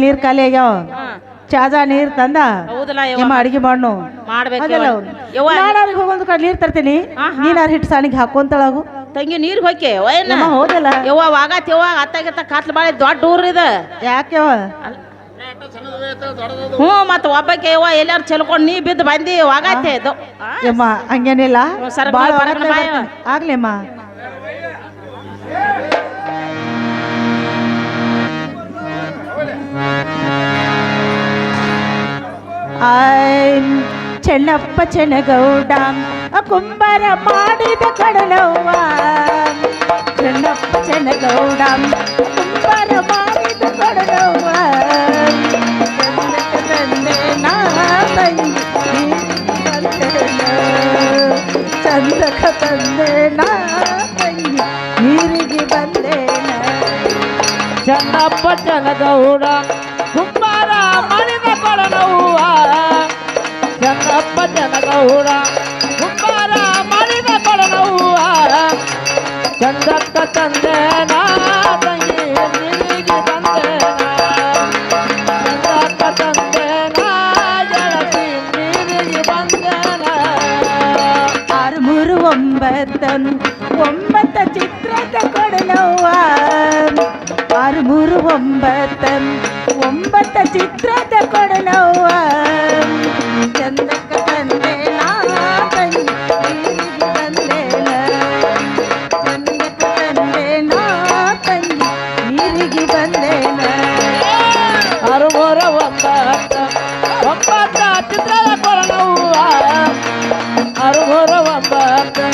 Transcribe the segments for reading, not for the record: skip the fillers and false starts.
ನೀರ್ ಖಾಲಿ ಆಗ್ಯಾವ ಚಾಜಾ ನೀರ್ ತಂದ ಅಡಿಗೆ ಮಾಡ್ನು ನಾಡಾರಿಗೆ ಹೋಗೊಂದು ಕಡೆ ನೀರ್ ತರ್ತೀನಿ ನೀನಾರು ಹಿಟ್ಟು ಸಾಣಿಗೆ ಹಾಕೊಂತಳಗು ತಂಗಿ ನೀರ್ ಹೋಕೆ ಹೋದಲ್ಲ ಯವ್ವ ವಾಗತ್ ಯವ್ವ ಅತ್ತಾಗಿತ್ತ ಕಾತ್ಲ ಬಾಳೆ ದೊಡ್ಡ ಊರ್ ಇದ ಯಾಕೆವ ಹ್ಞೂ ಮತ್ತ ಒಬ್ಬಕ್ಕೆ ಯವ್ವ ಎಲ್ಲಾರು ಚೆಲ್ಕೊಂಡ್ ನೀ ಬಿದ್ದು ಬಂದಿ ವಾಗತ್ತೆ ಯಮ್ಮ ಹಂಗೇನಿಲ್ಲ ಆಗ್ಲೇಮ್ಮ ಚೆನ್ನಪ್ಪ ಚೆನ್ನಗೌಡ ಕುಂಬಾರ ಮಾಡಿದ ಕಡಲವ್ವ ಚೆನ್ನಪ್ಪ ಚೆನ್ನಗೌಡ ಕುಂಬಾರ ಮಾಡಿದ ಕಡಲವ್ವ ಚಂದಕ ತಂದೆ ನಾ ತಂಗಿ ನೀರಿಗೆ ಬಂದೇನ ಚೆನ್ನಪ್ಪ ಚೆನ್ನಗೌಡ ಕುಂಬಾರ ಮಾಡಿದ ಕಡಲವ್ವ ಚೆನ್ನಪ್ಪ ಚೆನ್ನಗೌಡ ಕುಂಬಾರ ಮಾಡಿದ ಕಡಲವ್ವ ಚಂದಕ್ಕ ತಂದೆ ನಾ ತಂಗಿ ನೀರಿಗೆ ಬಂದೇನ ಚಂದಕ್ಕ ತಂದೆ ನಾ ಗೆಳತಿ ನೀರಿಗೆ ಬಂದೇನ 639 ಚಿತ್ರದ ಕೊಡಲವ್ವ 639 ಚಿತ್ರದ ಕೊಡಲವ್ವ ಚಂದಕ್ಕ ತಂದೆ ನಾ ತಂಗಿ ನೀರಿಗೆ ಬಂದೇನ ಚಂದಕ್ಕ ತಂದೆ ನಾ ತಂಗಿ ನೀರಿಗೆ ಬಂದೇನ 639 ಚಿತ್ರದ ಕೊಡಲವ್ವ 639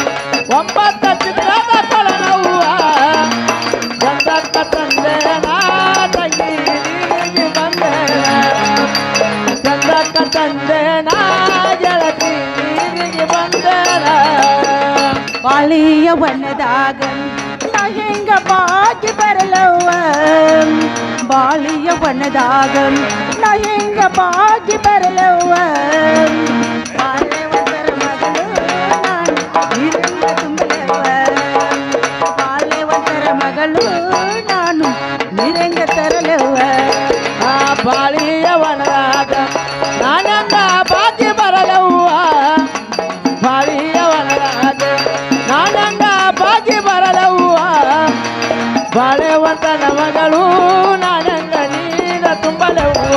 ಚಿತ್ರದ ಕೊಡಲವ್ವ ಚಂದಕ್ಕ ತಂದೆ ನಾ ತಂಗಿ ನೀರಿಗೆ ಬಂದೇನ ಚಂದಕ್ಕ ತಂದೆ ನಾ ಗೆಳತಿ ನೀರಿಗೆ ಬಂದೇನ ಬಾಳಿಯ ವನದಾಗ ನಾ ಹೆಂಗ ಬಾಗಿ ಬರಲವ್ವ ಬಾಳಿಯ ವನದಾಗ ನಾ ಹೆಂಗ ಬಾಗಿ ಬರಲವ್ವ ಬಾಳೆವದರ ಮಗಳು ನಾನು ನೀರಿಂದ ತುಂಬಲವ್ವ ಬಾಳೆವದರ ಮಗಳು ನಾನು ನೀರಂಗ ತರಲವ್ವ ಆ ಬಾಳಿಯ ವನದಾಗ ನಾನಂಗ ಬಾಗಿ ಬರಲವ್ವ ಬಾಳಿಯ ವನದಾಗ ನಾನಂಗ ಬಾಗಿ ಬರಲವ್ವ ಬಾಳೆವಂತನ ಮಗಳು ನಾನಂಗ ನೀರ ತುಂಬಲವ್ವ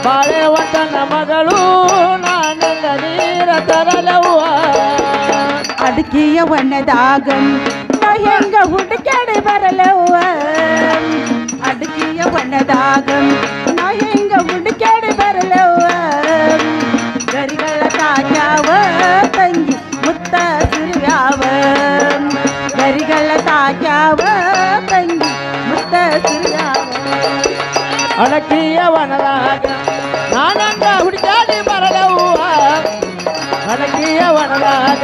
ಬಾಳೆವಂತನ ಮಗಳು ನಾನಂಗ ನೀರ ತರಲವ್ವ ಅಡಿಕೆಯ ವನದಾಗ ನಾ ಹೆಂಗ ಹುಡುಕಾಡಿ ಬರಲವ್ವ ಅಡಿಕೆಯ ವನದಾಗ ನಾ ಹೆಂಗ ಹುಡುಕಾಡಿ ಬರಲವ್ವ ಗರಿಗಳ ತಾಕ್ಯಾವ ತಂಗಿ ಮುತ್ತ ಸುರಿವ್ಯಾವ ಗರಿಗಳ ತಾಕ್ಯಾವ ತಂಗಿ ಮುತ್ತ ಸುರಿವ್ಯಾವ ಅಡಕಿಯ ವನದಾಗ ನಾನಂಗ ಹುಡುಕಾಡಿ ಬರಲವ್ವ ಅಡಕಿಯ ವನದಾಗ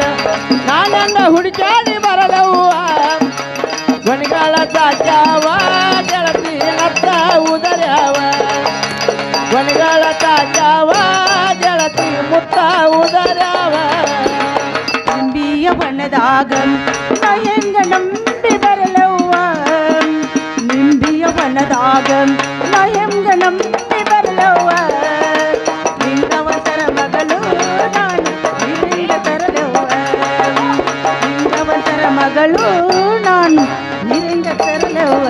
ನಾನಂಗ ಹುಡುಕಾಡಿ ಬರಲವ್ವ ಗೊಣಿಗಳ ತಾಕ್ಯಾವ ಗೆಳತಿ ನತ್ತ ಉದರ್ಯಾವ ಗೊಣಿಗಳ ತಾಕ್ಯಾವ ಗೆಳತಿ ಮುತ್ತ ಉದರ್ಯಾವ ನಂಬಿಯ ವನದಾಗ ನಾ ಹೆಂಗ ನಂಬಿ ಬರಲವ್ವ ನಿಂಬಿಯ ವನದಾಗ ನಾ ಹೆಂಗ ನಂಬಿ ಬರಲವ್ವ ಲಿಂಗವಸರ ಮಗಳು ನಾನು ನೀರಿಂದ ತರಲವ್ವ ಲಿಂಗವಸರ ಮಗಳು ನಾನು ನೀರಿಂದ ತರಲವ್ವ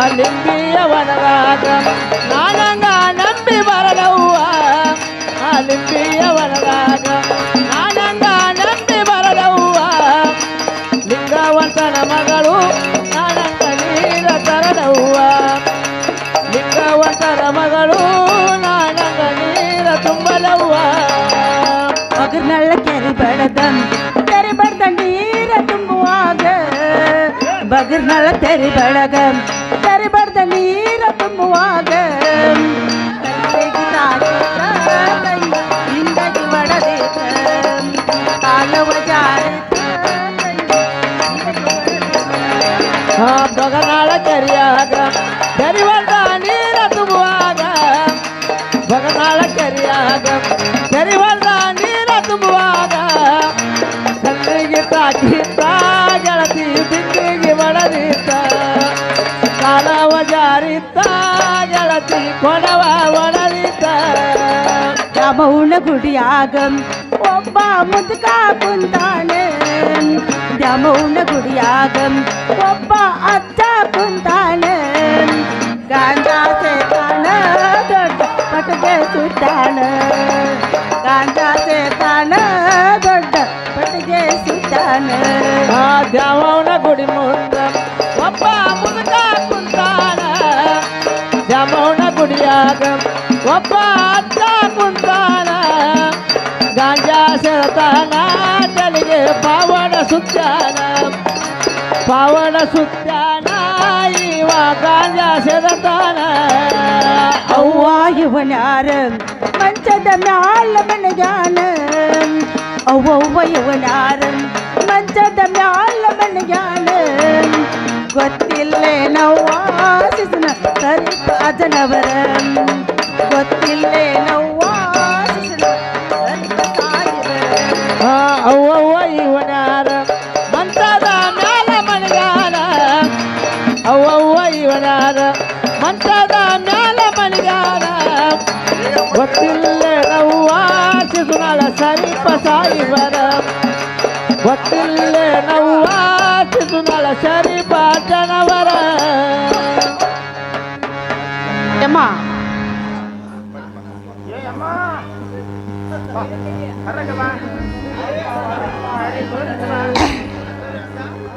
ಅಲಿಂಬಿಯ ವನದಾಗ ನಾನಂಗ ನಂಬಿ ಬರಲವ್ವ ಅಲಿಂಬಿಯ ವನದಾಗ ನಾನಂಗ ನಂಬಿ ಬರಲವ್ವ ಲಿಂಗವಂತನ ಮಗಳು ನಾನಂಗ ನೀರ ತರಲವ್ವ ಲಿಂಗವಂತನ ಮಗಳು ನಾನಂಗ ನೀರ ತುಂಬಲವ್ವ ಮಗನಳ್ಳ ಕೆರೆ ಬಡದ ನೀರ ತುಂಬುವಾಗ ಬಗರ್ನಳ ತೆರಿ ಬೆಳಗ ತೆರಿ ಬಡ್ದ ನೀರ ತುಂಬುವಾಗ ಹಿಂದಾಗಿ ಬಡದೇತ ಕಾಲವ ಬಗನಾಳ ಕೆರಿಯಾಗ ತೆರಿವಲ್ದ ನೀರ ತುಂಬುವಾಗ ಬಗನಾಳ ಕೆರಿಯಾಗ ತೆರಿವಲ್ದ ನೀರ ತುಂಬುವಾಗ ಕಲ್ಲಿಗೆ ತಾಕಿತ್ತ ಗೆಳತಿ ಬಿಂದಿಗೆ ಬಡದಿತ್ತ ಕಾಲವ ಜಾರಿತ್ತ ಕೊಡವ ಒಡಲಿತ ದ್ಯಾಮವ್ವನ ಗುಡಿಯಾಗ ಒಬ್ಬ ಮುದುಕ ಕುಂತಾನೆ ದ್ಯಾಮವ್ವನ ಗುಡಿಯಾಗ ಒಬ್ಬ ಅಜ್ಜ ಕುಂತಾನೆ ಗಾಂಜಾ ಸೇತಾನ ದೊಡ್ಡ ಪಟಗೆ ಸುತ್ತಾನ ಗಾಂಜಾ ಸೇತಾನ ದೊಡ್ಡ ಪಟಗೆ ಸುತ್ತಾನ ಆ ದ್ಯಾಮವ್ವನ ಗುಡಿ ಮುಂದ ಒಬ್ಬ ಮುದುಕ ಕುಂತಾನ ದ್ಯಾಮವ್ವನ ಗುಡಿಯಾಗ ಒಬ್ಬ ಅಜ್ಜ ಕುಂತಾನ ಗಾಂಜಾ ಸೇತಾನ ತಲೆಗೆ ಪಾವನ ಸುತ್ತಾನ ಇವ ಗಾಂಜಾ ಸೇತಾನ ಅವ್ವ ಇವನ್ಯಾರ ಮಂಚದ ಮ್ಯಾಲ ಮಣಗ್ಯಾನ ಅವ್ವ ಇವನ್ಯಾರ ಮಂಚದ ಮ್ಯಾಲ ಮಣಗ್ಯಾನ ಗೊತ್ತಿಲ್ಲೇನವ್ವ ಶಿಶುನ ಸರಿಪ ಅಜನವರ ಗೊತ್ತಿಲ್ಲೇನವ್ವ ಶಿಶುನ ಸರಿಪ ಸಾಯಿವರ ಅವ್ವ ಇವನ್ಯಾರ ಮಂಚದ ಮ್ಯಾಲ ಮಣಗ್ಯಾನ ಅವ್ವ ಇವನ್ಯಾರ ಮಂಚದ ಮ್ಯಾಲ ಮಣಗ್ಯಾನ ಗೊತ್ತಿಲ್ಲೇನವ್ವ ಶಿಶುನಾಳ ಸರಿಪ ಸಾಯಿವರ ಗೊತ್ತಿಲ್ಲೇನವ್ವ ಶಿಶುನಾಳ ಸರಿಪ ಜನವರ ಯಮ್ಮ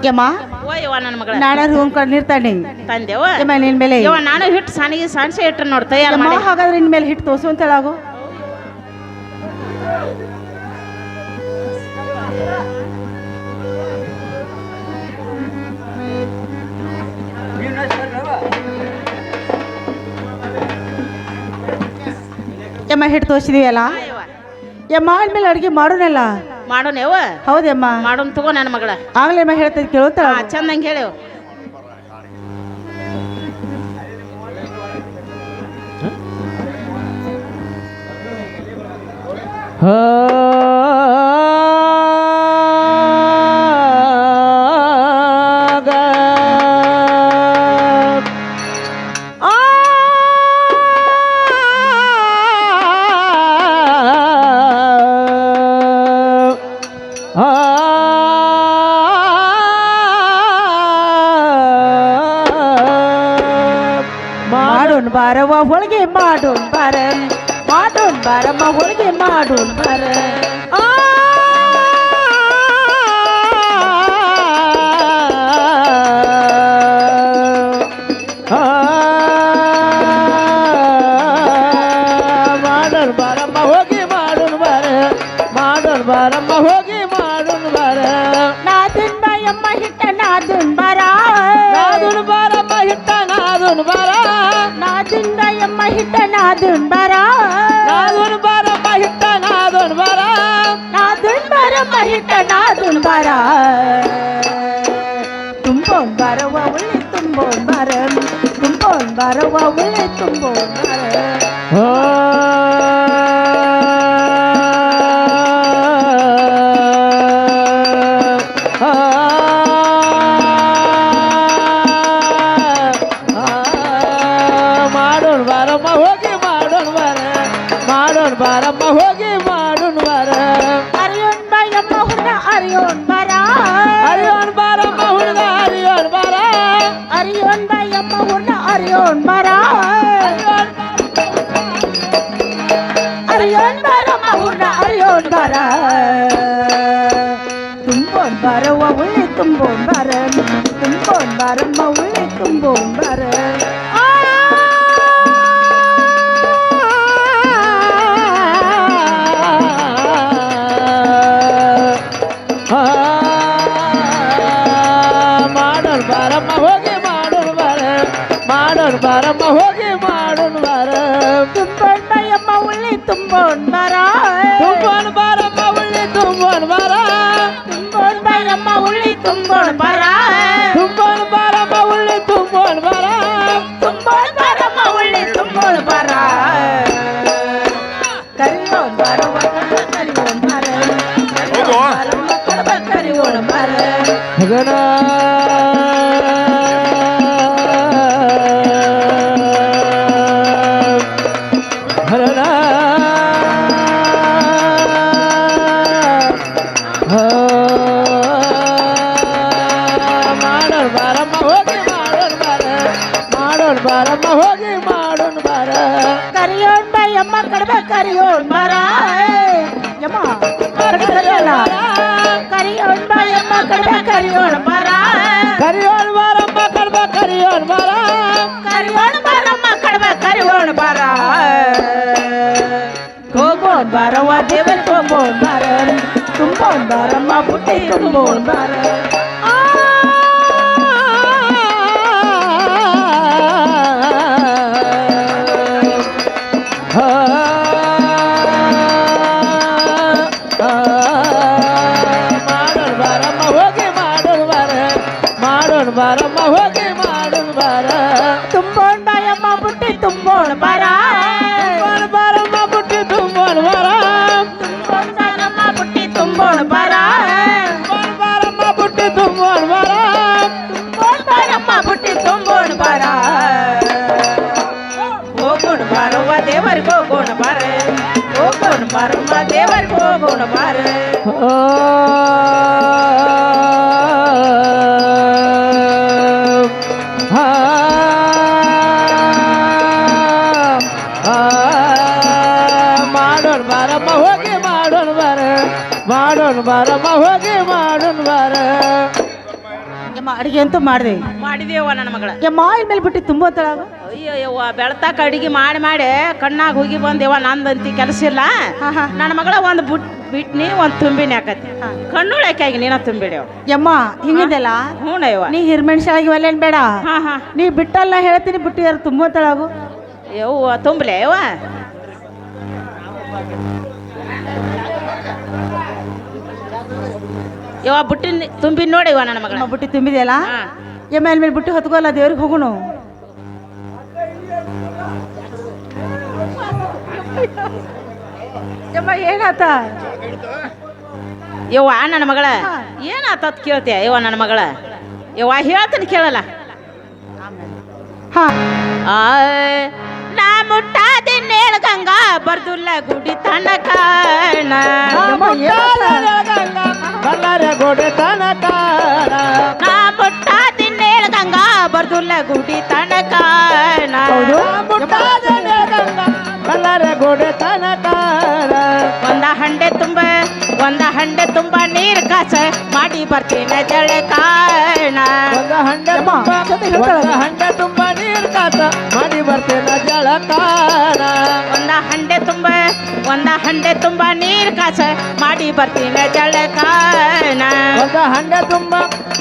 ಯಮ್ಮ ಓ ಯವ್ವ ನನ್ನ ಮಗಳ ನಾಳೆ ರೂಮ್ ಕಣ್ಣಿರ್ತಾನೆ ತಂದೆವ ಯಮ್ಮ ನಿನ್ ಮೇಲೆ ಯವ್ವ ನಾನು ಹಿಟ್ಟು ಸಣ್ಣಗೆ ಸಣ್ಣ ಇಟ್ಟು ನೋಡಿ ತಯಾರು ಯಮ್ಮ ಮಾಡಿ ಹಾಗಾದ್ರೆ ನಿನ್ ಮೇಲೆ ಹಿಟ್ಟು ತೋರ್ಸು ಅಂತ ಹೇಳಾಗು ಯಮ್ಮ ಹಿಟ್ಟು ತೋರಿಸಿದೀವಲ್ಲ ಯಮ್ಮ ಆದ್ಮೇಲೆ ಅಡುಗೆ ಮಾಡೋಣಲ್ಲ ಮಾಡೋಣ ಯವ್ವ ಹೌದಮ್ಮ ಮಾಡೋಣ ತಗೋ ನನ್ನ ಮಗಳ ಆಗ್ಲೇ ಅಮ್ಮ ಹೇಳ್ತೈತಿ ಕೇಳುತ್ತ ಚಂದಂಗೆ ಹೇಳು ಮಾಡೋಣ ಬಾರವ್ವ ಹೋಳಿಗೆ ಮಾಡೋಣ ಬಾರ ಮಾಡೋಣ ಬಾರಮ್ಮ ಹೋಳಿಗೆ ಮಾಡೋಣ ಬಾರ ಮಾಡೋಣ ಬಾರಮ್ಮ ಹೋಗಿ ಮಾಡೋಣ ಬಾರ ಮಾಡೋಣ ಬಾರಮ್ಮ ಹೋಗಿ ಮಾಡೋಣ ಬಾರ ನಾದುನ್ ಬಾಯಮ್ಮ ಹಿಟ್ಟ ನಾದುನ್ ಬಾರ ನಾದುನ್ ಬಾರಮ್ಮ ಹಿಟ್ಟ ನಾದುನ್ ಬಾರ ನಾದುನ್ ಬಾಯಮ್ಮ ಹಿಟ್ಟ ನಾದುನ್ ಬಾರ ನಾದುನ್ ಬಾರಮ್ಮ ಹಿಟ್ಟ ನಾದುನ್ ಬಾರ ನಾದುನ್ ಬಾರಮ್ಮ ಹಿಟ್ಟ ನಾದುನ್ ಬಾರ ತುಂಬೋನ್ ಬಾರವ್ವ ಉಳ್ಳಿ ತುಂಬೋನ್ ಬಾರ ತುಂಬೋನ್ ಬಾರವ್ವ ಉಳ್ಳಿ ತುಂಬೋನ್ ಬಾರ ಮಾಡೋಣ ಬಾರಮ್ಮ ಹೋಗಿ ಮಾಡೋಣ ಬಾರ ಮಾಡೋಣ ಬಾರಮ್ಮ ಹೋಗಿ ಮಾಡೋಣ ಬಾರ ಅರಿಯೋನ್ ಬಾಯಮ್ಮ ಹುಡುಗ ಅರಿಯೋನ್ ಬಾರ ಅರಿಯೋನ್ ಬಾರಮ್ಮ ಹುಡುಗ ಅರಿಯೋನ್ ಬಾರ ಅರಿಯೋನ್ ಬಾಯಮ್ಮ ಹುಡುಗ ಅರಿಯೋನ್ ಬಾರ ಅರಿಯೋನ್ ಬಾರಮ್ಮ ಹುಡುಗ ಅರಿಯೋನ್ ಬಾರ ತುಂಬೋನ್ ಬಾರವ್ವ ಉಳ್ಳಿ ತುಂಬೋನ್ ಬಾರ ತುಂಬೋನ್ ಬಾರಮ್ಮ ಉಳ್ಳಿ ತುಂಬೋನ್ ಬಾರ ಮಾಡೋಣ ಬಾರಮ್ಮ ಹೋಗಿ ಮಾಡೋಣ ಬಾರ ಮಾಡೋಣ ಬಾರಮ್ಮ ಹೋಗಿ ಮಾಡೋಣ ಬಾರ ತುಂಬೋನ್ ಬಾಯಮ್ಮ ಉಳ್ಳಿ ತುಂಬೋನ್ ಬಾರ ತುಂಬೋನ್ ಬಾರಮ್ಮ ಉಳ್ಳಿ ತುಂಬೋನ್ ಬಾರ ತುಂಬೋನ್ ಬಾರಮ್ಮ ಉಳ್ಳಿ ತುಂಬೋನ್ ಬಾರ ತುಂಬೋನ್ ಬಾರಮ್ಮ ಉಳ್ಳಿ ತುಂಬೋನ್ ಬಾರ ತುಂಬೋನ್ ಬಾರಮ್ಮ ಉಳ್ಳಿ ತುಂಬೋನ್ ಬಾರ ಕರಿಯೋನ್ ಬಾರವ್ವ ಕರಿಯೋನ್ ಬಾರ ಬಾರಮ್ಮ ಕಡಬ ಕರಿಯೋನ್ ಬಾರ ಗಣ ಹೋಗಿ ಮಾಡೋಣ ಬಾರ ಕರಿಯೋಣ್ ಬಾ ಯಮ್ಮ ಕಡಬೆ ಕರಿಯೋಣ್ ಬಾರ ಯಮ್ಮ ಕರಿಯಲ್ಲ ಕರಿಯೋಣ್ ಬಾ ಯಮ್ಮ ಕಡಬೆ ಕರಿಯೋಣ್ ಬಾರ ಕರಿಯೋಣ ಬಾರಮ್ಮ ಕಡ್ಬ ಕರಿಯೋಣ ಬಾರ ಕರಿಯೋಣ ಬಾರಮ್ಮ ಕಡಬೆ ಕರಿಯೋಣ ಬಾರ ಹೋಗೋಣ್ ಬಾರವ್ವ ದೇವರಿಗೆ ಹೋಗೋಣ್ ಬಾರ ತುಂಬೋಣ್ ಬಾರಮ್ಮ ಬುಟ್ಟಿ ತುಂಬೋಣ್ ಬಾರ ಮಾಡೋಣ ಬಾರಮ್ಮ ಹೋಗಿ ಮಾಡೋಣ ಬಾರ ಮಾಡೋಣ ಬಾರಮ್ಮ ಹೋಗಿ ಮಾಡೋಣ ಬಾರ ತುಂಬೋಣ್ ಬಾ ಯಮ್ಮ ಬುಟ್ಟಿ ತುಂಬೋಣ್ ಬಾರ ಬಾರಮ್ಮ ಬುಟ್ಟಿ ತುಂಬೋಣ ಬಾರ ತುಂಬೋಣ ಬಾರಮ್ಮ ಬುಟ್ಟಿ ತುಂಬೋಣ ಬಾರ ಬಾರಮ್ಮ ಬುಟ್ಟಿ ತುಂಬೋಣ ಬಾರ ತುಂಬೋಣ ಬಾರಮ್ಮ ಬುಟ್ಟಿ ತುಂಬೋಣ ಬಾರ ಹೋಗೋಣ ಬಾರವ್ವ ದೇವರಿಗೆ ಹೋಗೋಣ ಬಾರ ಹೋಗೋಣ ಬಾರಮ್ಮ ದೇವರಿಗೆ ಹೋಗೋಣ ಬಾರ ಮಾಡೋಣ ಬಾರಮ್ಮ ಹೋಗಿ ಮಾಡೋಣ ಬಾರ ಮಾಡೋಣ ಬಾರಮ್ಮ ಹೋಗಿ ಮಾಡೋಣ ಬಾರ ಯಮ್ಮ ಅಡಿಗೆ ಅಂತೂ ಮಾಡಿದೆ ಮಾಡಿದೇವ ನನ್ನ ಮಗಳ ಯಮ್ಮ ಆಯಿಲ್ ಮೇಲೆ ಬುಟ್ಟಿ ತುಂಬೋತಳಾಗ ಅಯ್ಯವ್ವ ಬೆಳತಾಕ ಅಡಿಗೆ ಮಾಡಿ ಮಾಡಿ ಕಣ್ಣಾಗ ಹೋಗಿ ಬಂದೇವ ನಂದಂತಿ ಕೆಲಸ ಇಲ್ಲ ನನ್ನ ಮಗಳ ಒಂದು ಬಿಟ್ನಿ ಒಂದು ತುಂಬಿನಿ ಹಾಕತಿ ಕಣ್ಣುಳಕಾಗಿ ನೀನ ತುಂಬಿಡ್ಯವ ಯಮ್ಮ ಹಿಂಗಿದೆಲ್ಲ ಹ್ಞೂನಯ್ಯವ್ವ ನೀ ಹಿರ್ಮೆಣ್ಸಾಗಿ ಒಲ್ಲೇನ್ ಬೇಡ ಹಾ ಹಾ ನೀ ಬಿಟ್ಟಲ್ಲ ಹೇಳ್ತೀನಿ ಬಿಟ್ಟು ಯಾರು ತುಂಬೋತಳಾಗು ಯವ್ವ ತುಂಬಲೆ ಯವ್ವ ಯವ್ವ ಬುಟ್ಟಿನ ತುಂಬಿ ನೋಡಿವ ನನ್ನ ಮಗಳ ಯಮ್ಮ ಬುಟ್ಟಿ ತುಂಬಿದೆಯಲ್ಲ ಹಾ. ಯಮ್ಮ ಮೇಲೆ ಬುಟ್ಟಿ ಹೊತ್ಕೋಲ್ಲ ದೇವ್ರಿಗೆ ಹೋಗುನು ಯಮ್ಮ ಏನಾತ ಯವ್ವ ನನ್ನ ಮಗಳ ಹಾ. ಏನಾತತ್ ಕೇಳ್ತೀಯ ಯವ್ವ ನನ್ನ ಮಗಳ ಯವ್ವ ಹೇಳ್ತೀನಿ ಕೇಳಲ್ಲ ಹಾ ನಾ ಮುಟ್ಟಾದಿನ್ನೇಳು ಗಂಗಾ ಬರ್ದುಲ್ಲ ಗುಡಿ ತನಕ ಯಮ್ಮ ಏನಾತ ಬಳ್ಳಾರಿ ಗೋಡೆ ತನಕ ನಾ ಮುಟ್ಟಾದಿನ್ನೇಳು ಗಂಗಾ ಬರ್ದುಲ್ಲ ಗುಡಿ ತನಕ ಹೌದು ಬಳ್ಳಾರಿ ಗೋಡೆ ತನಕ ಒಂದ ಹಂಡೆ ತುಂಬ ನೀರ್ ಕಾಸ ಮಾಡಿ ಬರ್ತೀನಿ ಜಳಕಾಣ ಒಂದು ಹಂಡೆ ಯಮ್ಮ, ತುಂಬ ಜೊತೆ ಹೇಳ್ತಾಳೆ. ಒಂದು ಹಂಡೆ ತುಂಬ ನೀರು ಕಾಸ ಮಾಡಿ ಬರ್ತೇನೆ ಜಳಕಾನ ಒಂದ ಹಂಡೆ ತುಂಬ ನೀರ್ ಕಾಸ ಮಾಡಿ ಬರ್ತೀನಿ ಜಳಕಾಣ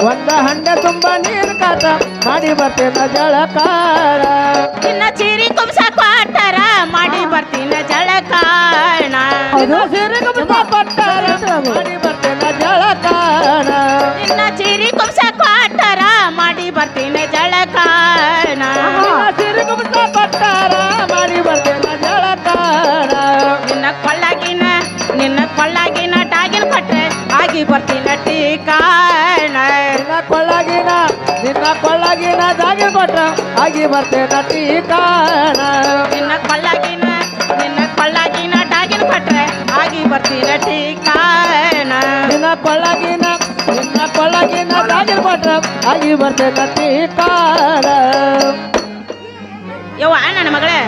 ಒಂದು ಹಂಡೆ ತುಂಬ ನೀರು ಕಾಸ ಮಾಡಿ ಬರ್ತೇನೆ ಜಳಕಾನ ನಿನ್ನ ಚೀರಿ ಕುಂಸ ಕ್ವಾಟರ ಮಾಡಿ ಬರ್ತೀನಿ ಜಳಕಾಣ ಹೌದು ಸಿರಿಗುಂಬ ಕೊಟ್ಟಾರ ಮಾಡಿ ಬರ್ತೇನೆ ಜಳಕಾನ ನಿನ್ನ ಚೀರಿ ಕುಂಸ ಕ್ವಾಟರ ಮಾಡಿ ಬರ್ತೀನಿ ಜಳಕಾಣ ಸಿರಿಗುಂಬ ಕೊಟ್ಟಾರ ಮಾಡಿ ಬರ್ತೇನೆ ಜಳಕಾನ ನಿನ್ನ ಕೊಳ್ಳಾಗಿನ ಟಾಗಿನ ಕೊಟ್ರೆ ಆಗಿ ಬರ್ತೀನಿ ಟೀಕಾಣ ನಿನ್ನ ಕೊಳ್ಳಾಗಿನ ಜಾಗಿ ಕೊಟ್ರ ಆಗಿ ಬರ್ತೇನೆ ಟೀಕಾನ ನಿನ್ನ ಕೊಳ್ಳಾಗಿನ ಟಾಗಿನ ಕೊಟ್ರೆ ಆಗಿ ಬರ್ತೀನಿ ಟೀಕಾಣ ನಿನ್ನ ಕೊಳ್ಳಾಗಿನ ಜಾಗಿ ಕೊಟ್ರ ಆಗಿ ಬರ್ತೇನೆ ಟೀಕಾನ ಯವ್ವ ನನ್ನ ಮಗಳೇ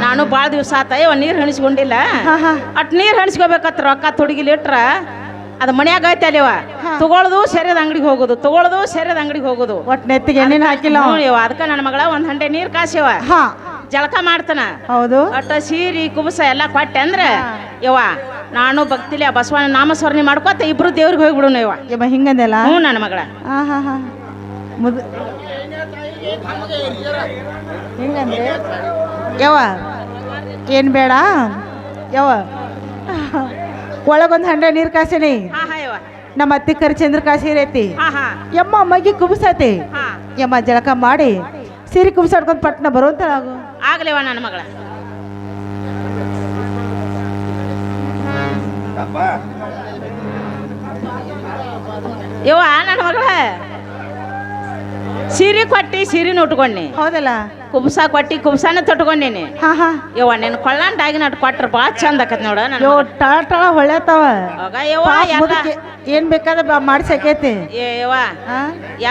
ನಾನು ಭಾಳ ದಿವಸ ಆತ ಯವ್ವ ನೀರು ಹಣಿಸ್ಕೊಂಡಿಲ್ಲ ಹಾ ಹಾ ಅಟ್ ನೀರು ಹಣಿಸ್ಕೋಬೇಕತ್ರ ರೊಕ್ಕ ತೊಡಗಿಲಿ ಇಟ್ರ ಅದು ಮನ್ಯಾಗ ಐತೆ ಅಲ್ಲಿವ ಹಾ. ತಗೊಳ್ಳೋದು ಸರಿದ ಅಂಗಡಿಗೆ ಹೋಗೋದು ಒಟ್ ನೆತ್ತಿಗೆ ಎಣ್ಣೆನ ಹಾಕಿಲ್ಲ ಅವ. ಹ್ಞೂ ಯವ್ವ ಅದಕ್ಕೆ ನನ್ನ ಮಗಳ ಒಂದು ಹಂಡೆ ನೀರು ಕಾಸ್ಯವ ಹಾ ಜಳಕ ಮಾಡ್ತಾನ ಹೌದು ಒಟ್ಟ ಸೀರಿ ಕುಬಸ ಎಲ್ಲ ಕೊಟ್ಟೆ ಅಂದ್ರೆ ಯವ್ವ ನಾನು ಭಕ್ತಿಲಿ ಆ ಬಸವನ ನಾಮಸ್ಮರಣೆ ಮಾಡ್ಕೊತ ಇಬ್ರು ದೇವ್ರಿಗೆ ಹೋಗ್ಬಿಡುನು ಯವ್ವ ಯಮ್ಮ ಹಿಂಗಂದೆಲ್ಲ ಹ್ಞೂ ನನ್ನ ಮಗಳ ಹಾ ಹಾ ಹಾ ಮುದ್ ಹಿಂಗಂದ್ರೆ ಯವ್ವ ಏನು ಬೇಡ ಯವ್ವ ಒಳಗೊಂದು ಹಂಡೆ ನೀರು ಕಾಸಿನಿ ಹಾ ಹಾ ಯವ್ವ ನಮ್ಮ ಅತ್ತಿ ಕರಿ ಚಂದ್ರ ಕಾಸಿರೈತಿ ಹಾ ಹಾ ಯಮ್ಮ ಮಗಿ ಕುಬ್ಸತಿ ಹಾ ಯಮ್ಮ ಜಳಕ ಮಾಡಿ ಸೀರೆ ಕುಬ್ಸಾಡ್ಕೊಂಡು ಪಟ್ನ ಬರುವಂತಳಾಗು ಆಗ್ಲೇವ ನನ್ನ ಮಗಳ ಯವ್ವ ನನ್ನ ಮಗಳ ಸೀರೆ ಕೊಟ್ಟಿ ಸೀರೆನ ಉಟ್ಕೊಂಡಿ ಹೌದಲ್ಲ ಕುಬ್ಸ ಕೊಟ್ಟಿ ಕುಬ್ಸಾನ ತೊಟ್ಕೊಂಡೇನಿ ಹಾ ಹಾ ಯವ್ವ ನಿನ್ನ ಕೊಳ್ಳಂಡಾಗಿನ ಅಟ್ ಕೊಟ್ರ ಭಾಳ ಚಂದ ಆಕತ್ ನೋಡ ಯೋ ಟಳ ಟಳ ಹೊಳ್ಯಾತಾವ ಹೋಗ ಯವ್ವ ಪಾಪ ಎಲ್ಲ ಮುದುಕಿ ಏನ್ ಬೇಕಾದ್ರೆ ಮಾಡ್ಸಕೈತಿ ಯವ್ವ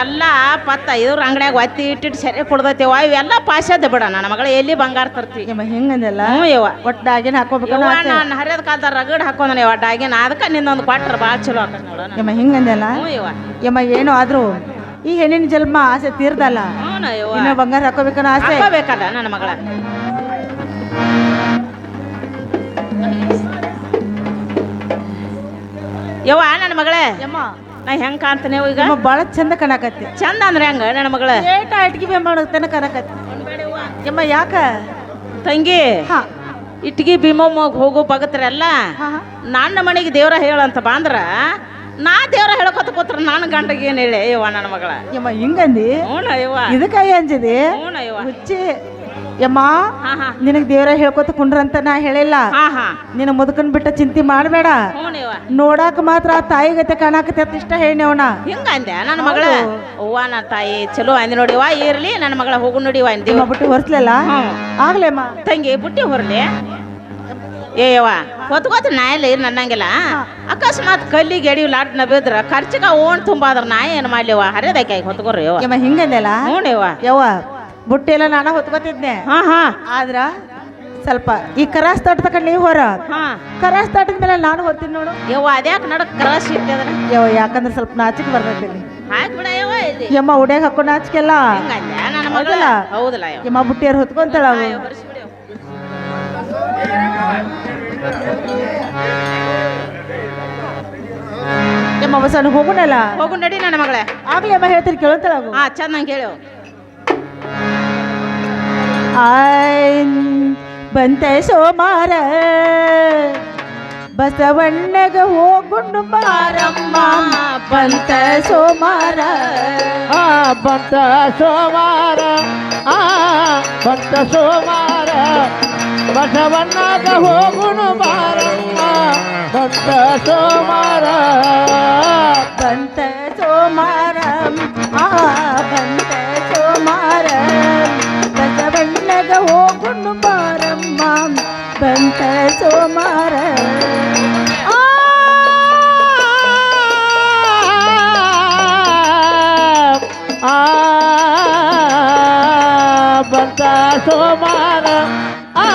ಎಲ್ಲ ಪತ್ತ ಇವ್ರ ಅಂಗಡ್ಯಾಗ ಒತ್ತಿ ಇಟ್ಟಿಟ್ಟು ಸರಿ ಕೊಡ್ದೈತಿವ ಇವೆಲ್ಲ ಪಾಸ್ಯದ ಬಿಡ ನನ್ನ ಮಗಳ ಎಲ್ಲಿ ಬಂಗಾರ ತರ್ತಿ ಹಿಂಗಂದಲ್ಲ ಹ್ಞೂ ಯವ್ವ ಒಟ್ಟು ಡಾಗಿನ ಹಾಕೋಬೇಕು ನಾನು ಹರಿಯದ ಕಾಲದ ರಗಡ್ ಹಾಕೊಂಡ ಯವ್ವ ಡಾಗಿನ ಅದಕ್ಕೆ ನಿನ್ನೊಂದು ಕೊಟ್ರ ಭಾಳ ಚಲೋ ಆಕತ್ ನೋಡ ಯಮ್ಮ ಹಿಂಗಂದಲ್ಲ ಹ್ಞೂ ಯವ್ವ ಯಮ್ಮ ಏನು ಆದ್ರೂ ಈ ಹೆಣ್ಣಿನ ಜನ್ಮ ಆಸೆ ತೀರ್ದಲ್ಲ ಹ್ಞೂ ಯವ್ವ ಇನ್ನ ಬಂಗಾರ ಹಾಕೋಬೇಕನ್ನೋ ಆಸೆ ಹಾಕೋಬೇಕಲ್ಲ ನನ್ನ ಮಗಳ ಯವ್ವ ನನ್ನ ಮಗಳೇ ಯಮ್ಮ ನಾ ಹೆಂಗ್ ಕಾಣ್ತಾನೆ ಈಗ ಯಮ್ಮ ಬಾಳ ಚಂದ ಕಾಣಕತ್ತಿ ಚಂದ ಅಂದ್ರೆ ಹೆಂಗ ನನ್ನ ಮಗಳ ಏಟ ಅಟ್ಗಿ ಬೇ ಮಾಡೋತನ ಕಾಣಕತ್ತಿ ಯಮ್ಮ ಯಾಕ ತಂಗಿ ಹಾ ಇಟ್ಗಿ ಭೀಮಮ್ಮ ಹೋಗೋ ಭಗತ್ರೆಲ್ಲ ಹಾ ಹಾ ನನ್ನ ಮನೆಗೆ ದೇವ್ರ ಹೇಳಂತ ಬಾಂದ್ರ ನಾ ದೇವ್ರ ಹೇಳ್ಕೊತ ಕೂತ್ರ ನಾನು ಗಂಡಗೆ ಏನ್ ಹೇಳಿ ಯವ್ವ ನನ್ನ ಮಗಳ ಯಮ್ಮ ಹಿಂಗಂದಿ ಹ್ಞೂ ಯವ್ವ ಇದಕ್ಕಾಗಿ ಅಂಜಿದಿ ಹ್ಞೂ ಯವ್ವ ಹುಚ್ಚಿ ಯಮ್ಮ ಹಾ ಹಾ ನಿನಗ್ ದೇವ್ರ ಹೇಳ್ಕೊತ ಕುಂಡ್ರಂತ ನಾ ಹೇಳಿಲ್ಲ ಹಾ ಹಾ ನಿನ್ನ ಮುದುಕನ್ ಬಿಟ್ಟ ಚಿಂತೆ ಮಾಡಬೇಡ ಹ್ಞೂ ಯವ್ವ ನೋಡಾಕ ಮಾತ್ರ ಆ ತಾಯಿ ಗತೆ ಕಾಣಕತ್ತ ಇಷ್ಟ ಹೇಳಿ ಅವನ ಹಿಂಗ ಅಂದೆ ನನ್ನ ಮಗಳ ಅವ್ವ ನನ್ನ ತಾಯಿ ಚಲೋ ಅಂದಿ ನೋಡಿವ ಇರ್ಲಿ ನನ್ನ ಮಗಳ ಹೋಗು ನೋಡಿವ ಅಂದಿ ನಿಮ್ಮ ಬಿಟ್ಟು ಹೊರ್ಸ್ಲಲ್ಲ ಹ್ಞೂ ಆಗ್ಲೇಮ್ಮ ತಂಗಿ ಬುಟ್ಟಿ ಹೊರ್ಲಿ ಏಯವ್ವ ಹೊತ್ಕೋತ ನಾ ಎಲ್ಲ ಏನು ಅನ್ನಂಗಿಲ್ಲ ಅಕಸ್ಮಾತ್ ಕಲ್ಲಿಗೆ ಎಡಿ ಲಾಟ್ನ ಬಿದ್ರ ಖರ್ಚಿಗೆ ಓಣ್ ತುಂಬಾದ್ರ ನಾ ಏನು ಮಾಡ್ಲಿವ ಹರಿದಕ್ಕೆ ಹೊತ್ಕೋರಿ ಯವ್ವ ಯಮ್ಮ ಹಿಂಗಂದಲ್ಲ ಹ್ಞೂ ಯವ್ವ ಯವ್ವ ಬುಟ್ಟಿ ಎಲ್ಲ ನಾನು ಹೊತ್ಕೋತಿದ್ನೆ ಹಾ ಹಾ ಆದ್ರ ಸ್ವಲ್ಪ ಈ ಕರಾಸ್ ತೋಟ ತಕೊಂಡ್ ನೀವು ಹೊರ ಹಾ ಕರಾಸ್ ತೋಟದ ಮೇಲೆ ನಾನು ಹೊತ್ತೀನಿ ನೋಡು ಯವ್ವ ಅದ್ಯಾಕೆ ನಡಕ್ ಕ್ರಸ್ ಇಟ್ಟಿದ್ರ ಯವ್ವ ಯಾಕಂದ್ರೆ ಸ್ವಲ್ಪ ನಾಚಿಕೆ ಬರ್ತೈತಿ ಹಾಕ್ಬಿಡ ಯವ್ವ ಇಲ್ಲಿ ಯಮ್ಮ ಉಡ್ಯಾಗ ಹಾಕೊಂಡು ನಾಚಿಕೆಲ್ಲ ಹಿಂಗಂದೆ ನನ್ನ ಮಗಳ ಹೌದಲ್ಲ? ಹೌದಲ್ಲ ಯವ್ವ ಯಮ್ಮ ಬುಟ್ಟಿಯರ್ ಹೊತ್ಕೊಂತಾಳ ಅವು ಹೊರಿಸ್ಬಿಡು ಯವ್ವ. ಯಮ್ಮ ಬಸಣ್ಣ ಹೋಗುಣಲ್ಲ ಹೋಗು ನಡಿ ನನ್ನ ಮಗಳೇ ಆಗ್ಲಿ ಅಮ್ಮ ಹೇಳ್ತೀರಿ ಕೇಳ್ತಾಳ ಅವು ಹಾ ಚಂದಂಗೆ ಹೇಳು ಬಂತೆ ಸೋಮಾರ ಬಸವಣ್ಣಗ ಹೋಗುಂಡು ಬಾರಮ್ಮ ಬಂತ ಸೋಮಾರ ಆ ಬಂತ ಸೋಮಾರ ಆ ಬಂತ ಸೋಮಾರ ಬಸವಣ್ಣಗ ಹೋಗುನು ಬಾರಮ್ಮ ಬಂತ ಸೋಮಾರ ಬಂತ ಸೋಮಾರ ಆ ಬಂತ ಸೋಮಾರ ಬಸವಣ್ಣಗ ಹೋಗುಂಡು ಬಾರಮ್ಮ ಬಂತ ಸೋಮಾರ ಆ ಬಂತ ಸೋಮಾರ ಆ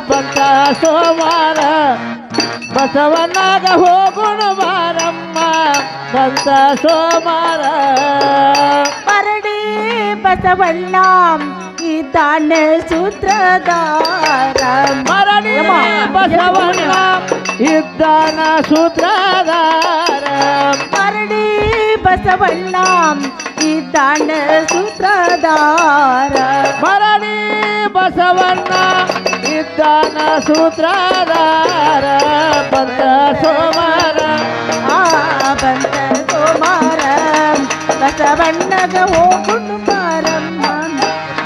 ಬಂತ ಸೋಮಾರ ಬಸವಣ್ಣಗ ಹೋಗುಣ ಬಾರಮ್ಮ ಬಂತ ಸೋಮಾರ ಮರಡಿ ಬಸವಣ್ಣ ಇದ್ದಾನ ಸೂತ್ರಧಾರ ಮರಳಿ ಬಸವಣ್ಣ ಇದ್ದಾನ ಸೂತ್ರಧಾರ ಮರಡಿ ಬಸವಣ್ಣ ಇದ್ದಾನ ಸೂತ್ರಧಾರ ಮರಳಿ ಬಸವಣ್ಣ ಇದ್ದಾನ ಸೂತ್ರಧಾರ ಬಂತ ಸೋಮಾರ ಆ ಬಂತ ಸೋಮಾರ ಬಸವಣ್ಣಗ ಹೋಗುಂಡು ಬಾರಮ್ಮ